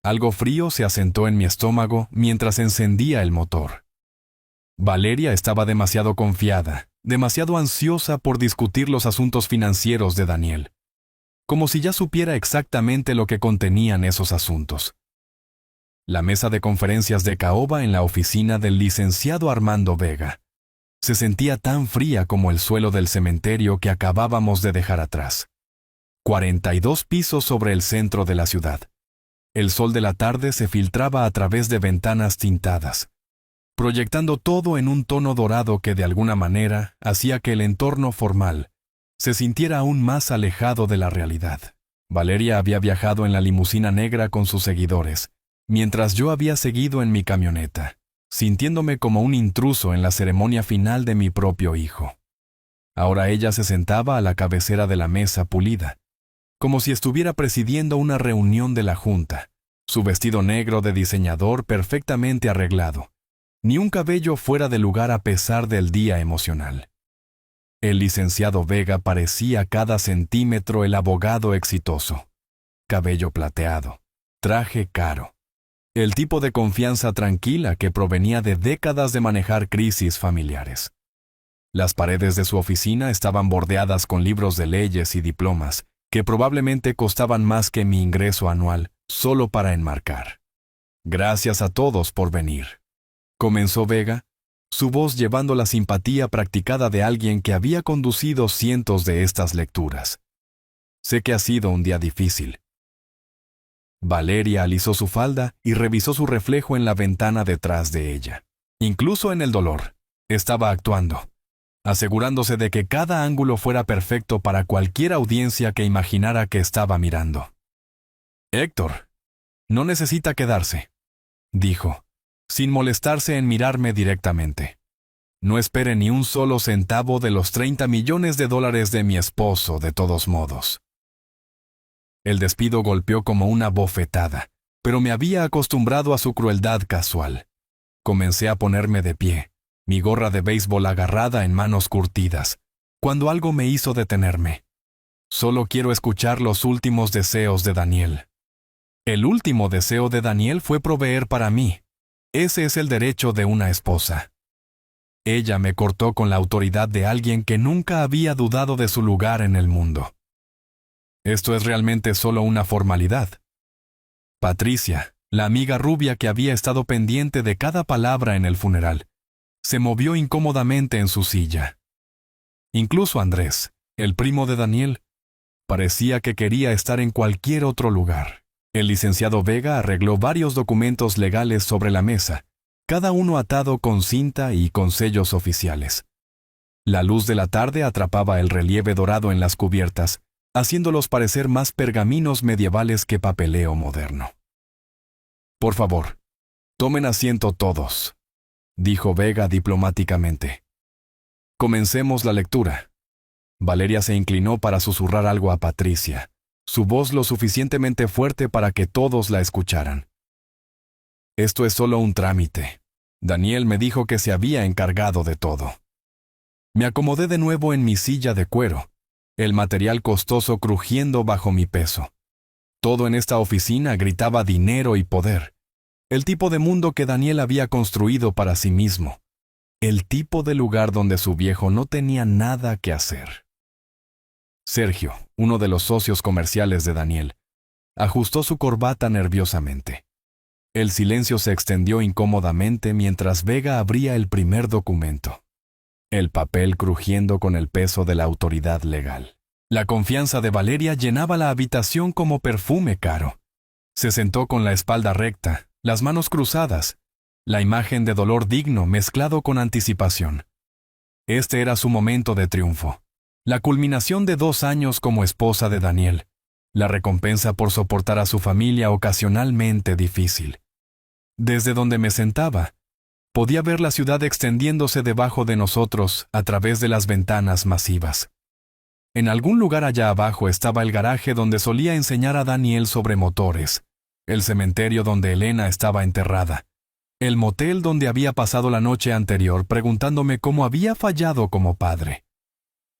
Algo frío se asentó en mi estómago mientras encendía el motor. Valeria estaba demasiado confiada, demasiado ansiosa por discutir los asuntos financieros de Daniel, como si ya supiera exactamente lo que contenían esos asuntos. La mesa de conferencias de caoba en la oficina del licenciado Armando Vega se sentía tan fría como el suelo del cementerio que acabábamos de dejar atrás. 42 pisos sobre el centro de la ciudad. El sol de la tarde se filtraba a través de ventanas tintadas, proyectando todo en un tono dorado que de alguna manera hacía que el entorno formal se sintiera aún más alejado de la realidad. Valeria había viajado en la limusina negra con sus seguidores, mientras yo había seguido en mi camioneta, sintiéndome como un intruso en la ceremonia final de mi propio hijo. Ahora ella se sentaba a la cabecera de la mesa pulida, como si estuviera presidiendo una reunión de la junta, Su vestido negro de diseñador perfectamente arreglado. Ni un cabello fuera de lugar a pesar del día emocional. El licenciado Vega parecía cada centímetro el abogado exitoso. Cabello plateado, traje caro. El tipo de confianza tranquila que provenía de décadas de manejar crisis familiares. Las paredes de su oficina estaban bordeadas con libros de leyes y diplomas, que probablemente costaban más que mi ingreso anual, solo para enmarcar. Gracias a todos por venir. Comenzó Vega, su voz llevando la simpatía practicada de alguien que había conducido cientos de estas lecturas. Sé que ha sido un día difícil. Valeria alisó su falda y revisó su reflejo en la ventana detrás de ella. Incluso en el dolor, estaba actuando, asegurándose de que cada ángulo fuera perfecto para cualquier audiencia que imaginara que estaba mirando. «Héctor, no necesita quedarse», dijo, sin molestarse en mirarme directamente. «No espere ni un solo centavo de los $30 millones de mi esposo, de todos modos». El despido golpeó como una bofetada, pero me había acostumbrado a su crueldad casual. Comencé a ponerme de pie, mi gorra de béisbol agarrada en manos curtidas, cuando algo me hizo detenerme. Solo quiero escuchar los últimos deseos de Daniel. El último deseo de Daniel fue proveer para mí. Ese es el derecho de una esposa. Ella me cortó con la autoridad de alguien que nunca había dudado de su lugar en el mundo. Esto es realmente solo una formalidad. Patricia, la amiga rubia que había estado pendiente de cada palabra en el funeral, se movió incómodamente en su silla. Incluso Andrés, el primo de Daniel, parecía que quería estar en cualquier otro lugar. El licenciado Vega arregló varios documentos legales sobre la mesa, cada uno atado con cinta y con sellos oficiales. La luz de la tarde atrapaba el relieve dorado en las cubiertas, haciéndolos parecer más pergaminos medievales que papeleo moderno. «Por favor, tomen asiento todos», dijo Vega diplomáticamente. «Comencemos la lectura». Valeria se inclinó para susurrar algo a Patricia, su voz lo suficientemente fuerte para que todos la escucharan. «Esto es solo un trámite. Daniel me dijo que se había encargado de todo». Me acomodé de nuevo en mi silla de cuero, el material costoso crujiendo bajo mi peso. Todo en esta oficina gritaba dinero y poder. El tipo de mundo que Daniel había construido para sí mismo. El tipo de lugar donde su viejo no tenía nada que hacer. Sergio, uno de los socios comerciales de Daniel, ajustó su corbata nerviosamente. El silencio se extendió incómodamente mientras Vega abría el primer documento. El papel crujiendo con el peso de la autoridad legal. La confianza de Valeria llenaba la habitación como perfume caro. Se sentó con la espalda recta, las manos cruzadas, la imagen de dolor digno mezclado con anticipación. Este era su momento de triunfo, la culminación de 2 años como esposa de Daniel, la recompensa por soportar a su familia ocasionalmente difícil. Desde donde me sentaba, podía ver la ciudad extendiéndose debajo de nosotros a través de las ventanas masivas. En algún lugar allá abajo estaba el garaje donde solía enseñar a Daniel sobre motores, el cementerio donde Elena estaba enterrada, el motel donde había pasado la noche anterior preguntándome cómo había fallado como padre.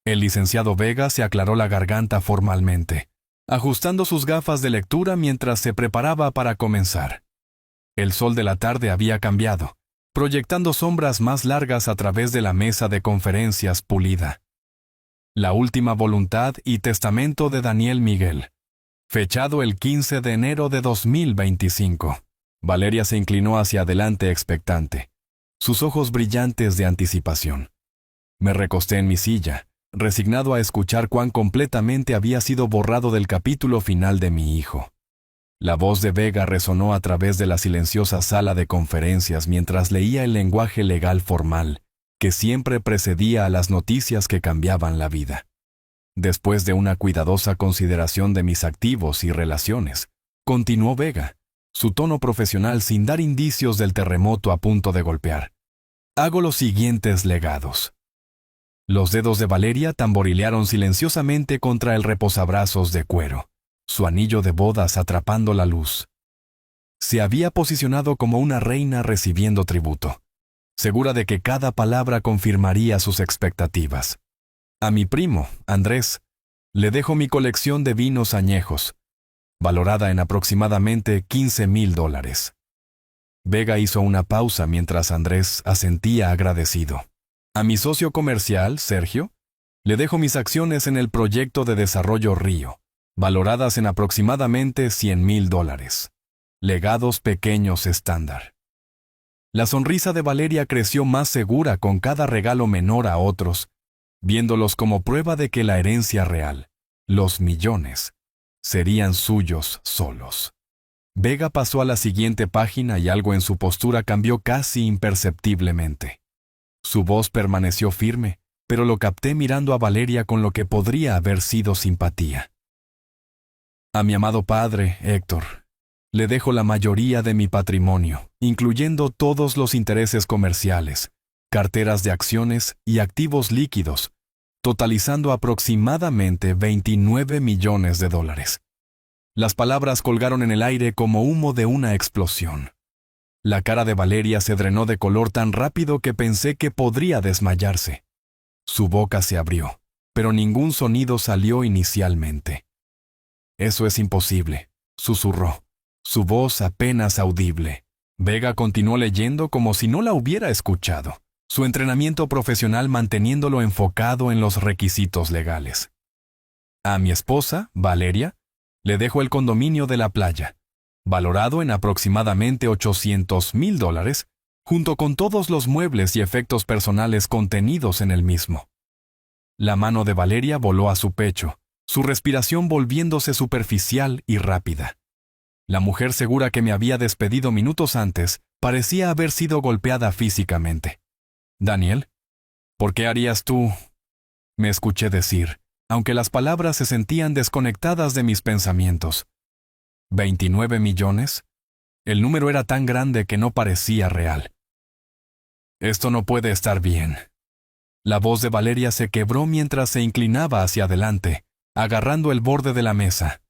El licenciado Vega se aclaró la garganta formalmente, ajustando sus gafas de lectura mientras se preparaba para comenzar. El sol de la tarde había cambiado, proyectando sombras más largas a través de la mesa de conferencias pulida. La última voluntad y testamento de Daniel Miguel. Fechado el 15 de enero de 2025. Valeria se inclinó hacia adelante expectante, sus ojos brillantes de anticipación. Me recosté en mi silla, resignado a escuchar cuán completamente había sido borrado del capítulo final de mi hijo. La voz de Vega resonó a través de la silenciosa sala de conferencias mientras leía el lenguaje legal formal, que siempre precedía a las noticias que cambiaban la vida. Después de una cuidadosa consideración de mis activos y relaciones, continuó Vega, su tono profesional sin dar indicios del terremoto a punto de golpear. Hago los siguientes legados. Los dedos de Valeria tamborilearon silenciosamente contra el reposabrazos de cuero, su anillo de bodas atrapando la luz. se había posicionado como una reina recibiendo tributo, segura de que cada palabra confirmaría sus expectativas. A mi primo, Andrés, le dejo mi colección de vinos añejos, valorada en aproximadamente $15,000. Vega hizo una pausa mientras Andrés asentía agradecido. A mi socio comercial, Sergio, le dejo mis acciones en el proyecto de desarrollo Río, valoradas en aproximadamente $100,000. Legados pequeños estándar. La sonrisa de Valeria creció más segura con cada regalo menor a otros, viéndolos como prueba de que la herencia real, los millones, serían suyos solos. Vega pasó a la siguiente página y algo en su postura cambió casi imperceptiblemente. Su voz permaneció firme, pero lo capté mirando a Valeria con lo que podría haber sido simpatía. A mi amado padre, Héctor, le dejo la mayoría de mi patrimonio, incluyendo todos los intereses comerciales, carteras de acciones y activos líquidos, totalizando aproximadamente $29 millones. Las palabras colgaron en el aire como humo de una explosión. La cara de Valeria se drenó de color tan rápido que pensé que podría desmayarse. Su boca se abrió, pero ningún sonido salió inicialmente. «Eso es imposible», susurró, su voz apenas audible. Vega continuó leyendo como si no la hubiera escuchado, su entrenamiento profesional manteniéndolo enfocado en los requisitos legales. A mi esposa, Valeria, le dejo el condominio de la playa, valorado en aproximadamente $800,000, junto con todos los muebles y efectos personales contenidos en el mismo. La mano de Valeria voló a su pecho, su respiración volviéndose superficial y rápida. La mujer segura que me había despedido minutos antes parecía haber sido golpeada físicamente. «Daniel, ¿por qué harías tú?», me escuché decir, aunque las palabras se sentían desconectadas de mis pensamientos. ¿29 millones? El número era tan grande que no parecía real. «Esto no puede estar bien». La voz de Valeria se quebró mientras se inclinaba hacia adelante, agarrando el borde de la mesa.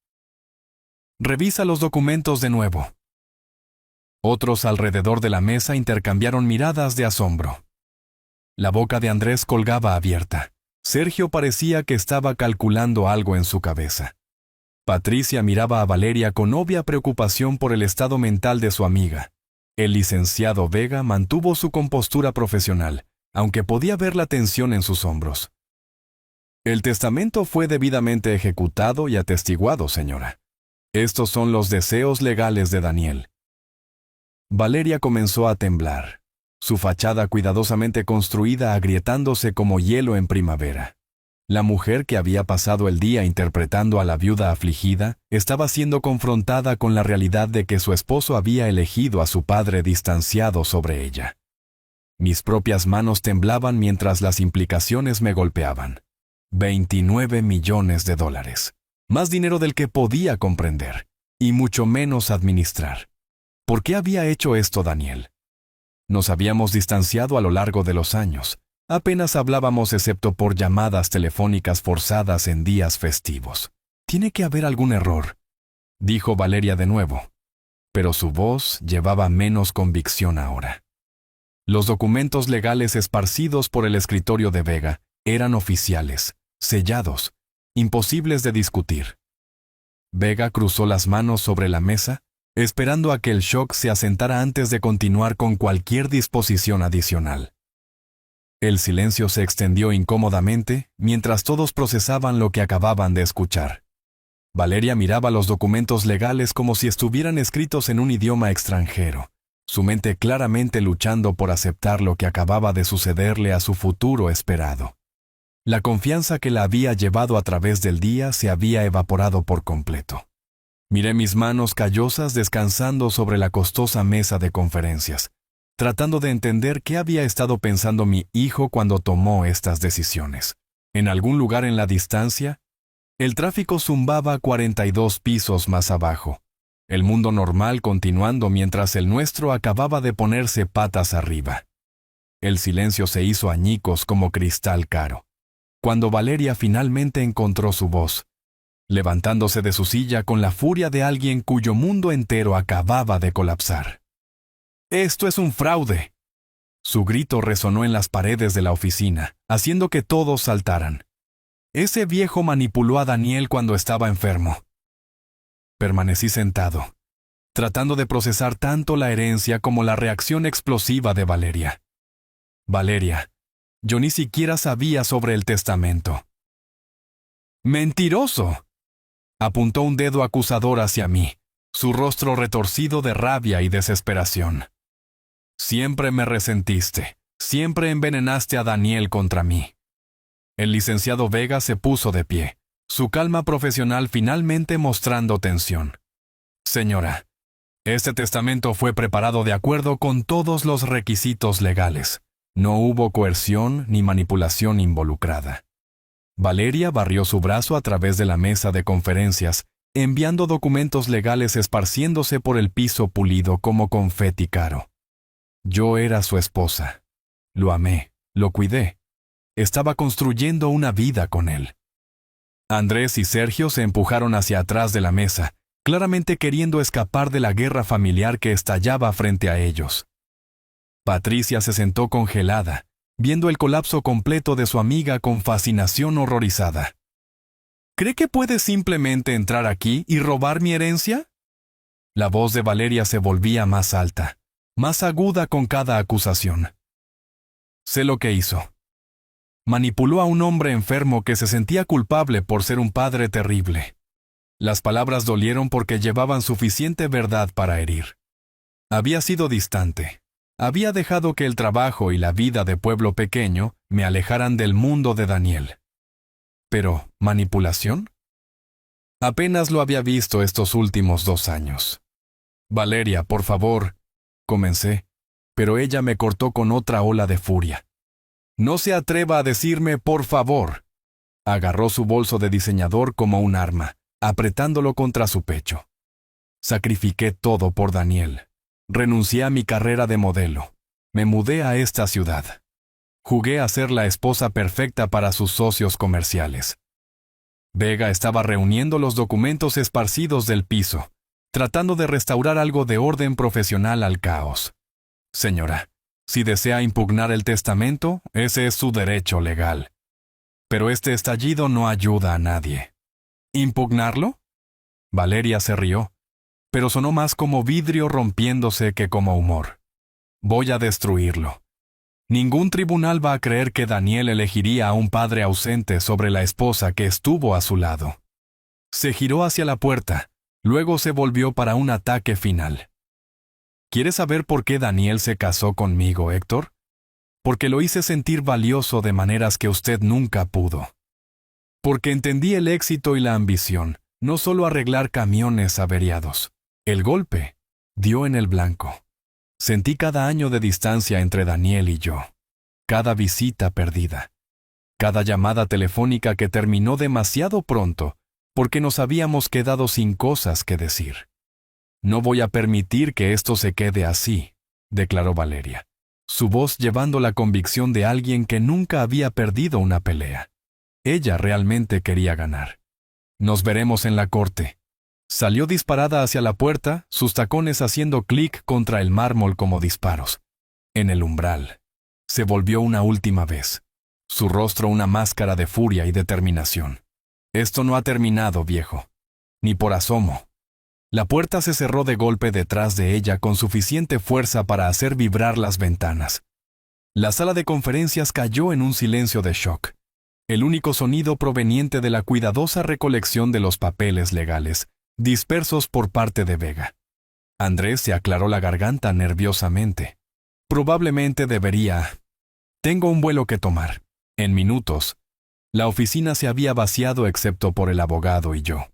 «Revisa los documentos de nuevo». Otros alrededor de la mesa intercambiaron miradas de asombro. La boca de Andrés colgaba abierta. Sergio parecía que estaba calculando algo en su cabeza. Patricia miraba a Valeria con obvia preocupación por el estado mental de su amiga. El licenciado Vega mantuvo su compostura profesional, aunque podía ver la tensión en sus hombros. «El testamento fue debidamente ejecutado y atestiguado, señora. Estos son los deseos legales de Daniel». Valeria comenzó a temblar, su fachada cuidadosamente construida agrietándose como hielo en primavera. La mujer que había pasado el día interpretando a la viuda afligida estaba siendo confrontada con la realidad de que su esposo había elegido a su padre distanciado sobre ella. Mis propias manos temblaban mientras las implicaciones me golpeaban. $29 millones. Más dinero del que podía comprender, y mucho menos administrar. ¿Por qué había hecho esto Daniel? Nos habíamos distanciado a lo largo de los años. Apenas hablábamos excepto por llamadas telefónicas forzadas en días festivos. «Tiene que haber algún error», dijo Valeria de nuevo, pero su voz llevaba menos convicción ahora. Los documentos legales esparcidos por el escritorio de Vega eran oficiales, sellados, imposibles de discutir. Vega cruzó las manos sobre la mesa, esperando a que el shock se asentara antes de continuar con cualquier disposición adicional. El silencio se extendió incómodamente mientras todos procesaban lo que acababan de escuchar. Valeria miraba los documentos legales como si estuvieran escritos en un idioma extranjero, su mente claramente luchando por aceptar lo que acababa de sucederle a su futuro esperado. La confianza que la había llevado a través del día se había evaporado por completo. Miré mis manos callosas descansando sobre la costosa mesa de conferencias, tratando de entender qué había estado pensando mi hijo cuando tomó estas decisiones. En algún lugar en la distancia, el tráfico zumbaba 42 pisos más abajo, el mundo normal continuando mientras el nuestro acababa de ponerse patas arriba. El silencio se hizo añicos como cristal caro. Cuando Valeria finalmente encontró su voz, levantándose de su silla con la furia de alguien cuyo mundo entero acababa de colapsar. «¡Esto es un fraude!». Su grito resonó en las paredes de la oficina, haciendo que todos saltaran. Ese viejo manipuló a Daniel cuando estaba enfermo. Permanecí sentado, tratando de procesar tanto la herencia como la reacción explosiva de Valeria. «Valeria, yo ni siquiera sabía sobre el testamento». «¡Mentiroso!», apuntó un dedo acusador hacia mí, su rostro retorcido de rabia y desesperación. «Siempre me resentiste, siempre envenenaste a Daniel contra mí». El licenciado Vega se puso de pie, su calma profesional finalmente mostrando tensión. «Señora, este testamento fue preparado de acuerdo con todos los requisitos legales. No hubo coerción ni manipulación involucrada». Valeria barrió su brazo a través de la mesa de conferencias, enviando documentos legales esparciéndose por el piso pulido como confeti caro. Yo era su esposa. Lo amé, lo cuidé. Estaba construyendo una vida con él. Andrés y Sergio se empujaron hacia atrás de la mesa, claramente queriendo escapar de la guerra familiar que estallaba frente a ellos. Patricia se sentó congelada, viendo el colapso completo de su amiga con fascinación horrorizada. «¿Cree que puede simplemente entrar aquí y robar mi herencia?». La voz de Valeria se volvía más alta, más aguda con cada acusación. «Sé lo que hizo. Manipuló a un hombre enfermo que se sentía culpable por ser un padre terrible». Las palabras dolieron porque llevaban suficiente verdad para herir. Había sido distante. Había dejado que el trabajo y la vida de pueblo pequeño me alejaran del mundo de Daniel. Pero, ¿manipulación? Apenas lo había visto estos últimos 2 años. «Valeria, por favor», comencé, pero ella me cortó con otra ola de furia. «No se atreva a decirme por favor». Agarró su bolso de diseñador como un arma, apretándolo contra su pecho. «Sacrifiqué todo por Daniel. Renuncié a mi carrera de modelo. Me mudé a esta ciudad. Jugué a ser la esposa perfecta para sus socios comerciales». Vega estaba reuniendo los documentos esparcidos del piso, tratando de restaurar algo de orden profesional al caos. «Señora, si desea impugnar el testamento, ese es su derecho legal. Pero este estallido no ayuda a nadie». «¿Impugnarlo?». Valeria se rió, pero sonó más como vidrio rompiéndose que como humor. «Voy a destruirlo. Ningún tribunal va a creer que Daniel elegiría a un padre ausente sobre la esposa que estuvo a su lado». Se giró hacia la puerta, luego se volvió para un ataque final. «¿Quiere saber por qué Daniel se casó conmigo, Héctor? Porque lo hice sentir valioso de maneras que usted nunca pudo. Porque entendí el éxito y la ambición, no solo arreglar camiones averiados. El golpe dio en el blanco. Sentí cada año de distancia entre Daniel y yo, cada visita perdida, cada llamada telefónica que terminó demasiado pronto porque nos habíamos quedado sin cosas que decir. «No voy a permitir que esto se quede así», declaró Valeria, su voz llevando la convicción de alguien que nunca había perdido una pelea. Ella realmente quería ganar. «Nos veremos en la corte». Salió disparada hacia la puerta, sus tacones haciendo clic contra el mármol como disparos. En el umbral, se volvió una última vez, su rostro una máscara de furia y determinación. «Esto no ha terminado, viejo. Ni por asomo». La puerta se cerró de golpe detrás de ella con suficiente fuerza para hacer vibrar las ventanas. La sala de conferencias cayó en un silencio de shock, el único sonido proveniente de la cuidadosa recolección de los papeles legales, dispersos por parte de Vega. Andrés se aclaró la garganta nerviosamente. «Probablemente debería. Tengo un vuelo que tomar». En minutos, la oficina se había vaciado excepto por el abogado y yo.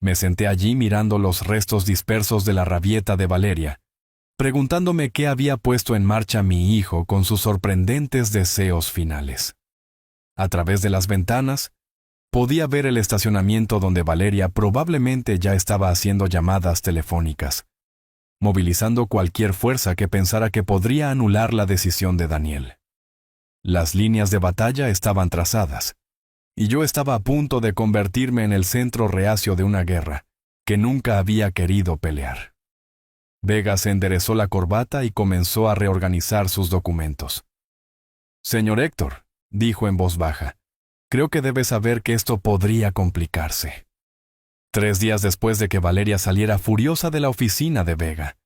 Me senté allí mirando los restos dispersos de la rabieta de Valeria, preguntándome qué había puesto en marcha mi hijo con sus sorprendentes deseos finales. A través de las ventanas, podía ver el estacionamiento donde Valeria probablemente ya estaba haciendo llamadas telefónicas, movilizando cualquier fuerza que pensara que podría anular la decisión de Daniel. Las líneas de batalla estaban trazadas. y yo estaba a punto de convertirme en el centro reacio de una guerra que nunca había querido pelear. Vega se enderezó la corbata y comenzó a reorganizar sus documentos. «Señor Héctor», dijo en voz baja, «creo que debe saber que esto podría complicarse». 3 días después de que Valeria saliera furiosa de la oficina de Vega,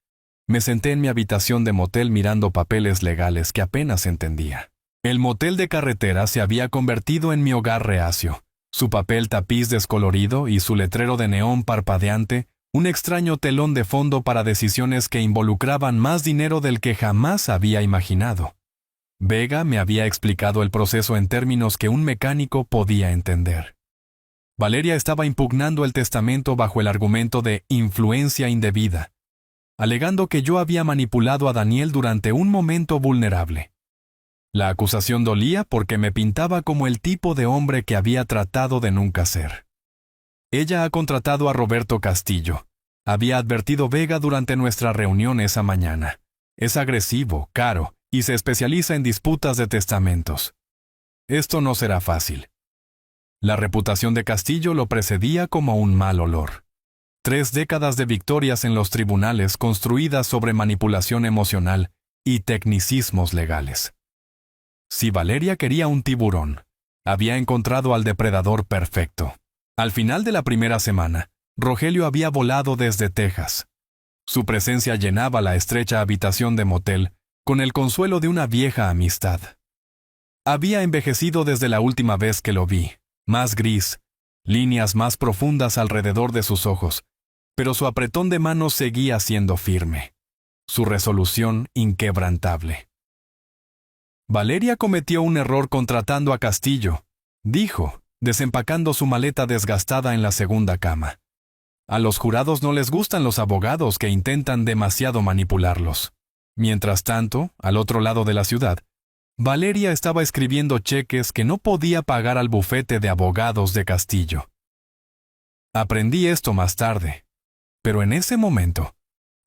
me senté en mi habitación de motel mirando papeles legales que apenas entendía. El motel de carretera se había convertido en mi hogar reacio. Su papel tapiz descolorido y su letrero de neón parpadeante, un extraño telón de fondo para decisiones que involucraban más dinero del que jamás había imaginado. Vega me había explicado el proceso en términos que un mecánico podía entender. Valeria estaba impugnando el testamento bajo el argumento de influencia indebida, alegando que yo había manipulado a Daniel durante un momento vulnerable. La acusación dolía porque me pintaba como el tipo de hombre que había tratado de nunca ser. Ella ha contratado a Roberto Castillo. Había advertido Vega durante nuestra reunión esa mañana. Es agresivo, caro, y se especializa en disputas de testamentos. Esto no será fácil. La reputación de Castillo lo precedía como un mal olor. 3 décadas de victorias en los tribunales construidas sobre manipulación emocional y tecnicismos legales. Si Valeria quería un tiburón, había encontrado al depredador perfecto. Al final de la primera semana, Rogelio había volado desde Texas. Su presencia llenaba la estrecha habitación de motel con el consuelo de una vieja amistad. Había envejecido desde la última vez que lo vi, más gris, líneas más profundas alrededor de sus ojos, pero su apretón de manos seguía siendo firme, su resolución inquebrantable. Valeria cometió un error contratando a Castillo, dijo, desempacando su maleta desgastada en la segunda cama. A los jurados no les gustan los abogados que intentan demasiado manipularlos. Mientras tanto, al otro lado de la ciudad, Valeria estaba escribiendo cheques que no podía pagar al bufete de abogados de Castillo. Aprendí esto más tarde, pero en ese momento,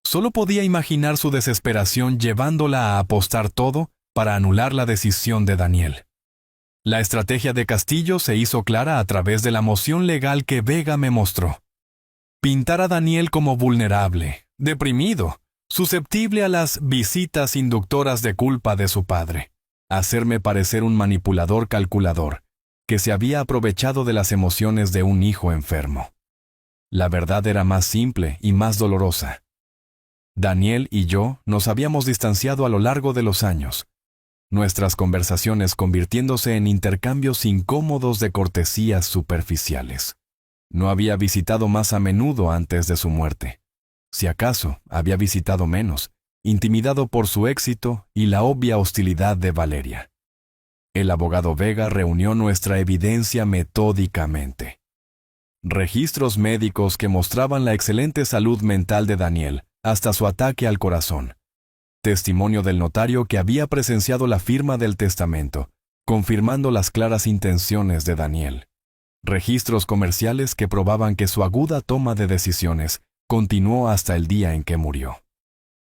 solo podía imaginar su desesperación llevándola a apostar todo para anular la decisión de Daniel. La estrategia de Castillo se hizo clara a través de la moción legal que Vega me mostró. Pintar a Daniel como vulnerable, deprimido, susceptible a las visitas inductoras de culpa de su padre. Hacerme parecer un manipulador calculador, que se había aprovechado de las emociones de un hijo enfermo. La verdad era más simple y más dolorosa. Daniel y yo nos habíamos distanciado a lo largo de los años, nuestras conversaciones convirtiéndose en intercambios incómodos de cortesías superficiales. No había visitado más a menudo antes de su muerte. Si acaso, había visitado menos, intimidado por su éxito y la obvia hostilidad de Valeria. El abogado Vega reunió nuestra evidencia metódicamente. Registros médicos que mostraban la excelente salud mental de Daniel hasta su ataque al corazón. Testimonio del notario que había presenciado la firma del testamento, confirmando las claras intenciones de Daniel. Registros comerciales que probaban que su aguda toma de decisiones continuó hasta el día en que murió.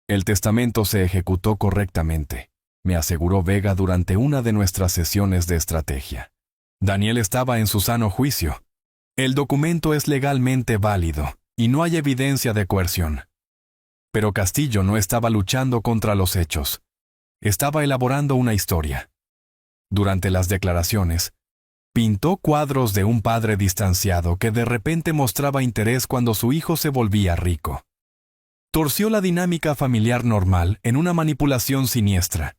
El testamento se ejecutó correctamente, me aseguró Vega durante una de nuestras sesiones de estrategia. Daniel estaba en su sano juicio. El documento es legalmente válido y no hay evidencia de coerción. Pero Castillo no estaba luchando contra los hechos. Estaba elaborando una historia. Durante las declaraciones, pintó cuadros de un padre distanciado que de repente mostraba interés cuando su hijo se volvía rico. Torció la dinámica familiar normal en una manipulación siniestra.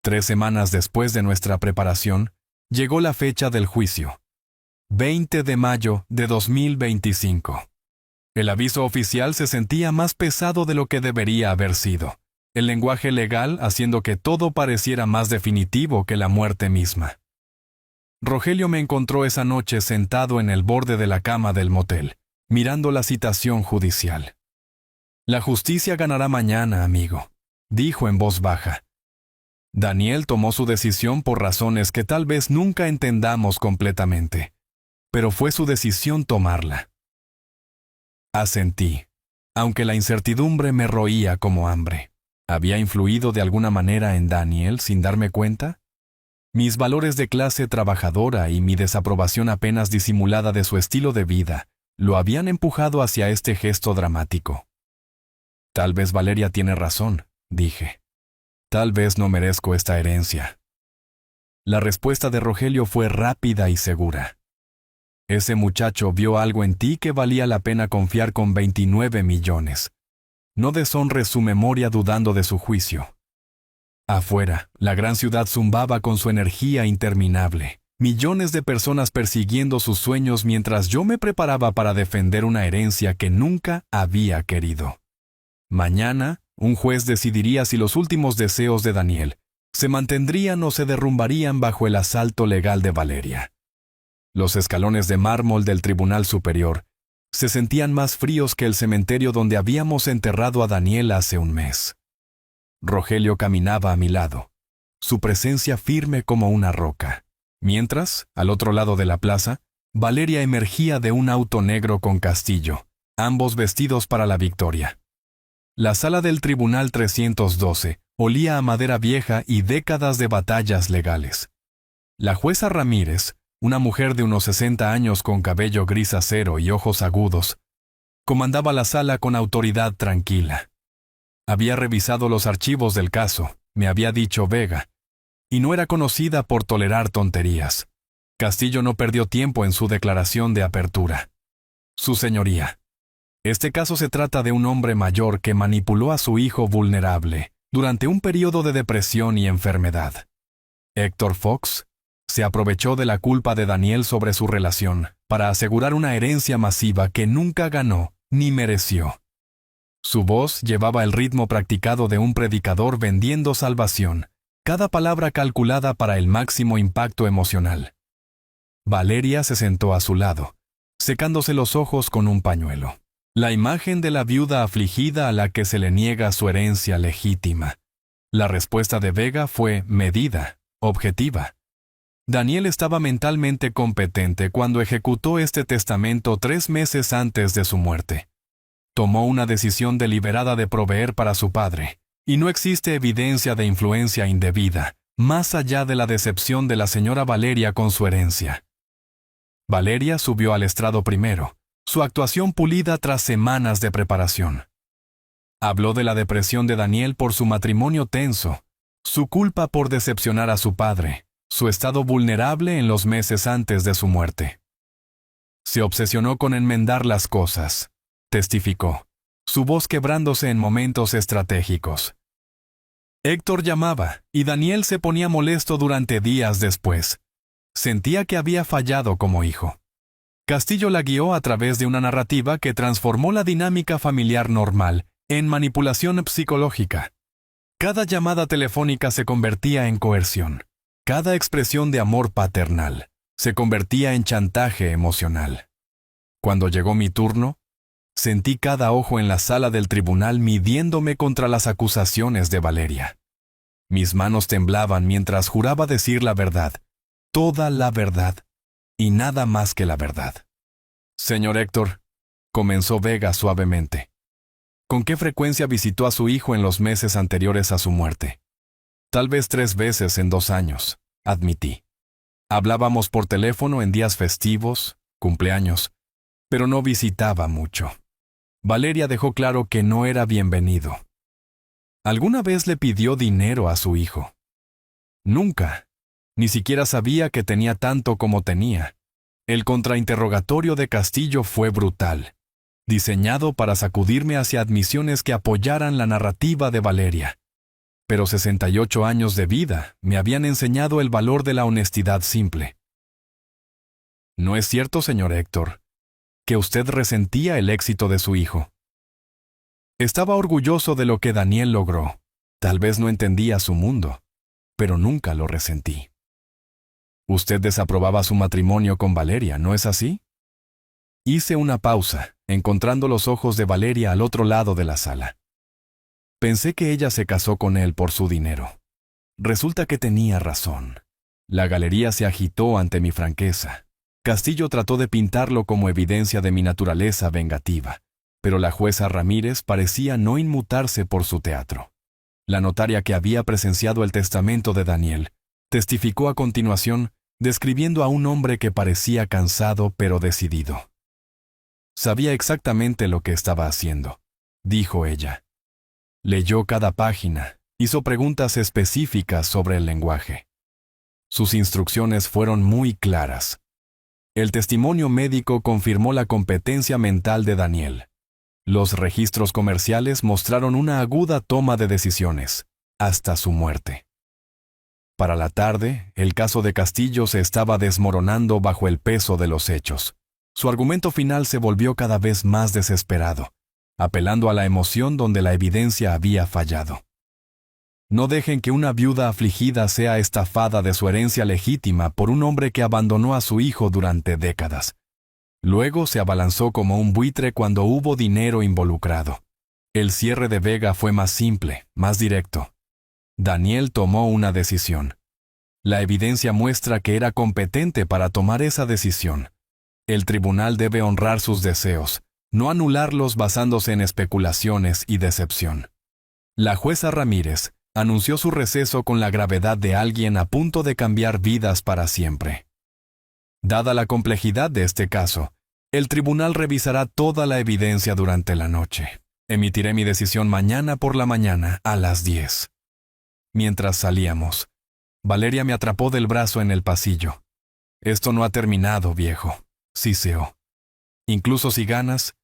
3 semanas después de nuestra preparación, llegó la fecha del juicio. 20 de mayo de 2025. El aviso oficial se sentía más pesado de lo que debería haber sido, el lenguaje legal haciendo que todo pareciera más definitivo que la muerte misma. Rogelio me encontró esa noche sentado en el borde de la cama del motel, mirando la citación judicial. «La justicia ganará mañana, amigo», dijo en voz baja. Daniel tomó su decisión por razones que tal vez nunca entendamos completamente, pero fue su decisión tomarla. Asentí, aunque la incertidumbre me roía como hambre. ¿Había influido de alguna manera en Daniel sin darme cuenta? Mis valores de clase trabajadora y mi desaprobación apenas disimulada de su estilo de vida lo habían empujado hacia este gesto dramático. Tal vez Valeria tiene razón, dije. Tal vez no merezco esta herencia. La respuesta de Rogelio fue rápida y segura. Ese muchacho vio algo en ti que valía la pena confiar con 29 millones. No deshonres su memoria dudando de su juicio. Afuera, la gran ciudad zumbaba con su energía interminable. Millones de personas persiguiendo sus sueños mientras yo me preparaba para defender una herencia que nunca había querido. Mañana, un juez decidiría si los últimos deseos de Daniel se mantendrían o se derrumbarían bajo el asalto legal de Valeria. Los escalones de mármol del Tribunal Superior se sentían más fríos que el cementerio donde habíamos enterrado a Daniel hace un mes. Rogelio caminaba a mi lado, su presencia firme como una roca. Mientras, al otro lado de la plaza, Valeria emergía de un auto negro con Castillo, ambos vestidos para la victoria. La sala del Tribunal 312 olía a madera vieja y décadas de batallas legales. La jueza Ramírez, una mujer de unos 60 años con cabello gris acero y ojos agudos, comandaba la sala con autoridad tranquila. Había revisado los archivos del caso, me había dicho Vega, y no era conocida por tolerar tonterías. Castillo no perdió tiempo en su declaración de apertura. Su señoría, este caso se trata de un hombre mayor que manipuló a su hijo vulnerable durante un periodo de depresión y enfermedad. Héctor Fox se aprovechó de la culpa de Daniel sobre su relación para asegurar una herencia masiva que nunca ganó ni mereció. Su voz llevaba el ritmo practicado de un predicador vendiendo salvación, cada palabra calculada para el máximo impacto emocional. Valeria se sentó a su lado, secándose los ojos con un pañuelo. La imagen de la viuda afligida a la que se le niega su herencia legítima. La respuesta de Vega fue medida, objetiva. Daniel estaba mentalmente competente cuando ejecutó este testamento 3 meses antes de su muerte. Tomó una decisión deliberada de proveer para su padre, y no existe evidencia de influencia indebida, más allá de la decepción de la señora Valeria con su herencia. Valeria subió al estrado primero, su actuación pulida tras semanas de preparación. Habló de la depresión de Daniel por su matrimonio tenso, su culpa por decepcionar a su padre, su estado vulnerable en los meses antes de su muerte. Se obsesionó con enmendar las cosas, testificó, su voz quebrándose en momentos estratégicos. Héctor llamaba, y Daniel se ponía molesto durante días después. Sentía que había fallado como hijo. Castillo la guió a través de una narrativa que transformó la dinámica familiar normal en manipulación psicológica. Cada llamada telefónica se convertía en coerción. Cada expresión de amor paternal se convertía en chantaje emocional. Cuando llegó mi turno, sentí cada ojo en la sala del tribunal midiéndome contra las acusaciones de Valeria. Mis manos temblaban mientras juraba decir la verdad, toda la verdad, y nada más que la verdad. Señor Héctor, comenzó Vega suavemente. ¿Con qué frecuencia visitó a su hijo en los meses anteriores a su muerte? Tal vez 3 veces en 2 años, admití. Hablábamos por teléfono en días festivos, cumpleaños, pero no visitaba mucho. Valeria dejó claro que no era bienvenido. ¿Alguna vez le pidió dinero a su hijo? Nunca. Ni siquiera sabía que tenía tanto como tenía. El contrainterrogatorio de Castillo fue brutal, diseñado para sacudirme hacia admisiones que apoyaran la narrativa de Valeria. Pero 68 años de vida me habían enseñado el valor de la honestidad simple. ¿No es cierto, señor Héctor, que usted resentía el éxito de su hijo? Estaba orgulloso de lo que Daniel logró. Tal vez no entendía su mundo, pero nunca lo resentí. Usted desaprobaba su matrimonio con Valeria, ¿no es así? Hice una pausa, encontrando los ojos de Valeria al otro lado de la sala. Pensé que ella se casó con él por su dinero. Resulta que tenía razón. La galería se agitó ante mi franqueza. Castillo trató de pintarlo como evidencia de mi naturaleza vengativa, pero la jueza Ramírez parecía no inmutarse por su teatro. La notaria que había presenciado el testamento de Daniel testificó a continuación, describiendo a un hombre que parecía cansado pero decidido. Sabía exactamente lo que estaba haciendo, dijo ella. Leyó cada página, hizo preguntas específicas sobre el lenguaje. Sus instrucciones fueron muy claras. El testimonio médico confirmó la competencia mental de Daniel. Los registros comerciales mostraron una aguda toma de decisiones, hasta su muerte. Para la tarde, el caso de Castillo se estaba desmoronando bajo el peso de los hechos. Su argumento final se volvió cada vez más desesperado, apelando a la emoción donde la evidencia había fallado. No dejen que una viuda afligida sea estafada de su herencia legítima por un hombre que abandonó a su hijo durante décadas. Luego se abalanzó como un buitre cuando hubo dinero involucrado. El cierre de Vega fue más simple, más directo. Daniel tomó una decisión. La evidencia muestra que era competente para tomar esa decisión. El tribunal debe honrar sus deseos, no anularlos basándose en especulaciones y decepción. La jueza Ramírez anunció su receso con la gravedad de alguien a punto de cambiar vidas para siempre. Dada la complejidad de este caso, el tribunal revisará toda la evidencia durante la noche. Emitiré mi decisión mañana por la mañana a las 10. Mientras salíamos, Valeria me atrapó del brazo en el pasillo. Esto no ha terminado, viejo, siseó. Incluso si ganas,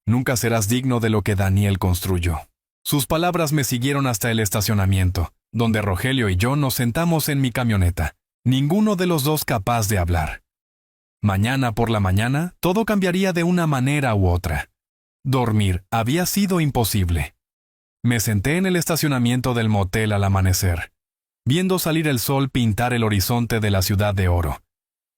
nunca serás digno de lo que Daniel construyó. Sus palabras me siguieron hasta el estacionamiento, donde Rogelio y yo nos sentamos en mi camioneta, ninguno de los dos capaz de hablar. Mañana por la mañana, todo cambiaría de una manera u otra. Dormir había sido imposible. Me senté en el estacionamiento del motel al amanecer, viendo salir el sol pintar el horizonte de la ciudad de oro,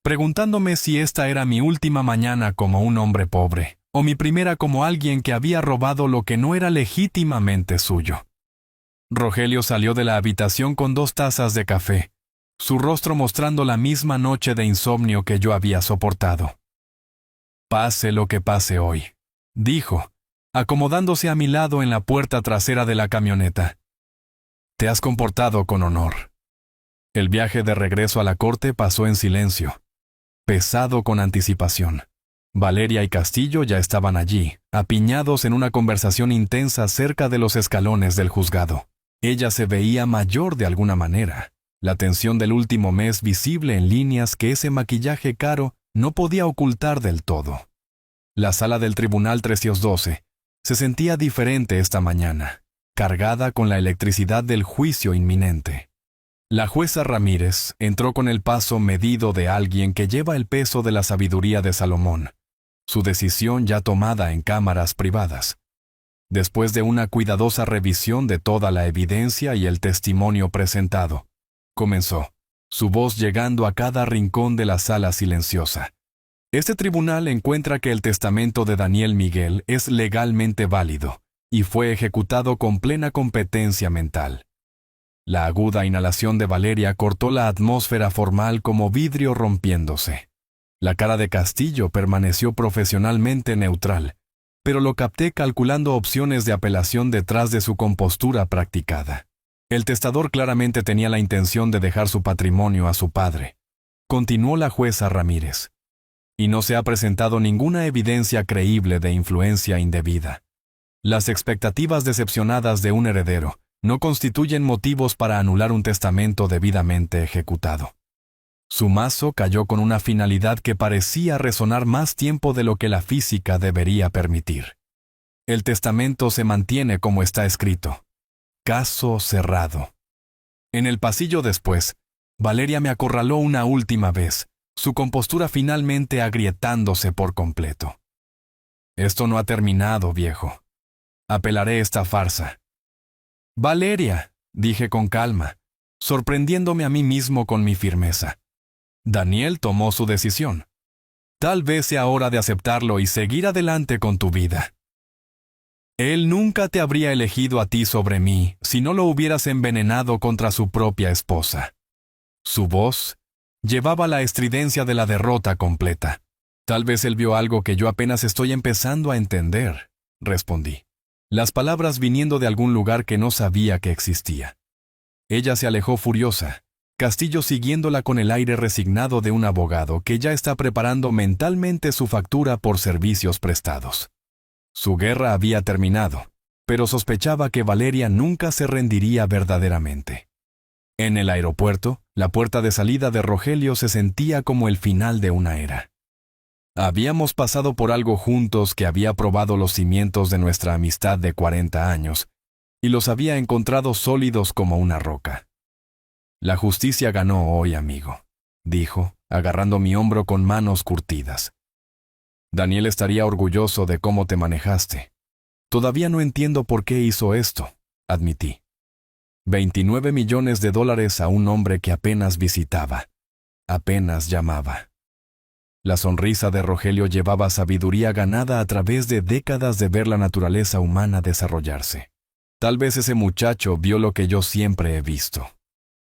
preguntándome si esta era mi última mañana como un hombre pobre, o mi primera como alguien que había robado lo que no era legítimamente suyo. Rogelio salió de la habitación con 2 tazas de café, su rostro mostrando la misma noche de insomnio que yo había soportado. Pase lo que pase hoy, dijo, acomodándose a mi lado en la puerta trasera de la camioneta. Te has comportado con honor. El viaje de regreso a la corte pasó en silencio, pesado con anticipación. Valeria y Castillo ya estaban allí, apiñados en una conversación intensa cerca de los escalones del juzgado. Ella se veía mayor de alguna manera, la tensión del último mes visible en líneas que ese maquillaje caro no podía ocultar del todo. La sala del Tribunal 312 se sentía diferente esta mañana, cargada con la electricidad del juicio inminente. La jueza Ramírez entró con el paso medido de alguien que lleva el peso de la sabiduría de Salomón, su decisión ya tomada en cámaras privadas. Después de una cuidadosa revisión de toda la evidencia y el testimonio presentado, comenzó, su voz llegando a cada rincón de la sala silenciosa. Este tribunal encuentra que el testamento de Daniel Miguel es legalmente válido y fue ejecutado con plena competencia mental. La aguda inhalación de Valeria cortó la atmósfera formal como vidrio rompiéndose. La cara de Castillo permaneció profesionalmente neutral, pero lo capté calculando opciones de apelación detrás de su compostura practicada. El testador claramente tenía la intención de dejar su patrimonio a su padre. Continuó la jueza Ramírez. Y no se ha presentado ninguna evidencia creíble de influencia indebida. Las expectativas decepcionadas de un heredero no constituyen motivos para anular un testamento debidamente ejecutado. Su mazo cayó con una finalidad que parecía resonar más tiempo de lo que la física debería permitir. El testamento se mantiene como está escrito. Caso cerrado. En el pasillo después, Valeria me acorraló una última vez, su compostura finalmente agrietándose por completo. Esto no ha terminado, viejo. Apelaré esta farsa. Valeria, dije con calma, sorprendiéndome a mí mismo con mi firmeza. Daniel tomó su decisión. Tal vez sea hora de aceptarlo y seguir adelante con tu vida. Él nunca te habría elegido a ti sobre mí si no lo hubieras envenenado contra su propia esposa. Su voz llevaba la estridencia de la derrota completa. Tal vez él vio algo que yo apenas estoy empezando a entender, respondí, las palabras viniendo de algún lugar que no sabía que existía. Ella se alejó furiosa, Castillo siguiéndola con el aire resignado de un abogado que ya está preparando mentalmente su factura por servicios prestados. Su guerra había terminado, pero sospechaba que Valeria nunca se rendiría verdaderamente. En el aeropuerto, la puerta de salida de Rogelio se sentía como el final de una era. Habíamos pasado por algo juntos que había probado los cimientos de nuestra amistad de 40 años, y los había encontrado sólidos como una roca. La justicia ganó hoy, amigo, dijo, agarrando mi hombro con manos curtidas. Daniel estaría orgulloso de cómo te manejaste. Todavía no entiendo por qué hizo esto, admití. 29 millones de dólares a un hombre que apenas visitaba, apenas llamaba. La sonrisa de Rogelio llevaba sabiduría ganada a través de décadas de ver la naturaleza humana desarrollarse. Tal vez ese muchacho vio lo que yo siempre he visto.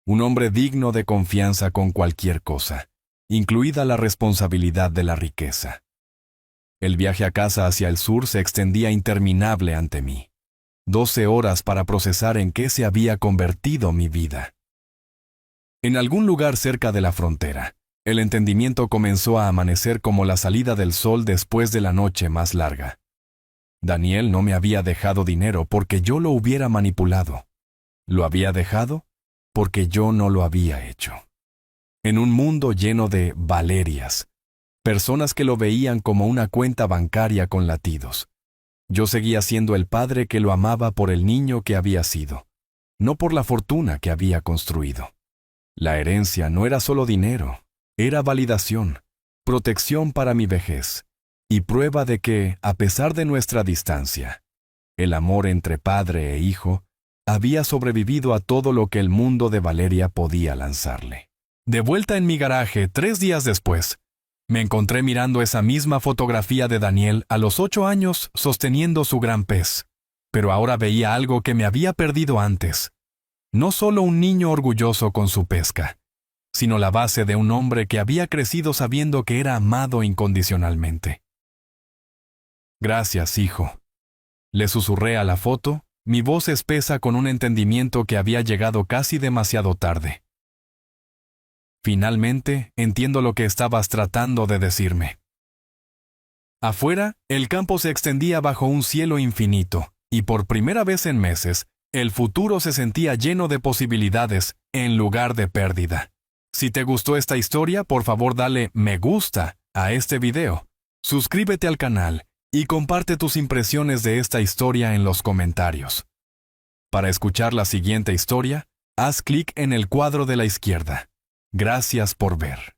Un hombre digno de confianza con cualquier cosa, incluida la responsabilidad de la riqueza. El viaje a casa hacia el sur se extendía interminable ante mí. 12 horas para procesar en qué se había convertido mi vida. En algún lugar cerca de la frontera, el entendimiento comenzó a amanecer como la salida del sol después de la noche más larga. Daniel no me había dejado dinero porque yo lo hubiera manipulado. ¿Lo había dejado? Porque yo no lo había hecho. En un mundo lleno de Valerias, personas que lo veían como una cuenta bancaria con latidos, yo seguía siendo el padre que lo amaba por el niño que había sido, no por la fortuna que había construido. La herencia no era solo dinero, era validación, protección para mi vejez, y prueba de que, a pesar de nuestra distancia, el amor entre padre e hijo había sobrevivido a todo lo que el mundo de Valeria podía lanzarle. De vuelta en mi garaje 3 días después, me encontré mirando esa misma fotografía de Daniel a los 8 años sosteniendo su gran pez, pero ahora veía algo que me había perdido antes. No solo un niño orgulloso con su pesca, sino la base de un hombre que había crecido sabiendo que era amado incondicionalmente. Gracias, hijo. Le susurré a la foto, mi voz espesa con un entendimiento que había llegado casi demasiado tarde. Finalmente, entiendo lo que estabas tratando de decirme. Afuera, el campo se extendía bajo un cielo infinito, y por primera vez en meses, el futuro se sentía lleno de posibilidades, en lugar de pérdida. Si te gustó esta historia, por favor dale me gusta a este video, suscríbete al canal, y comparte tus impresiones de esta historia en los comentarios. Para escuchar la siguiente historia, haz clic en el cuadro de la izquierda. Gracias por ver.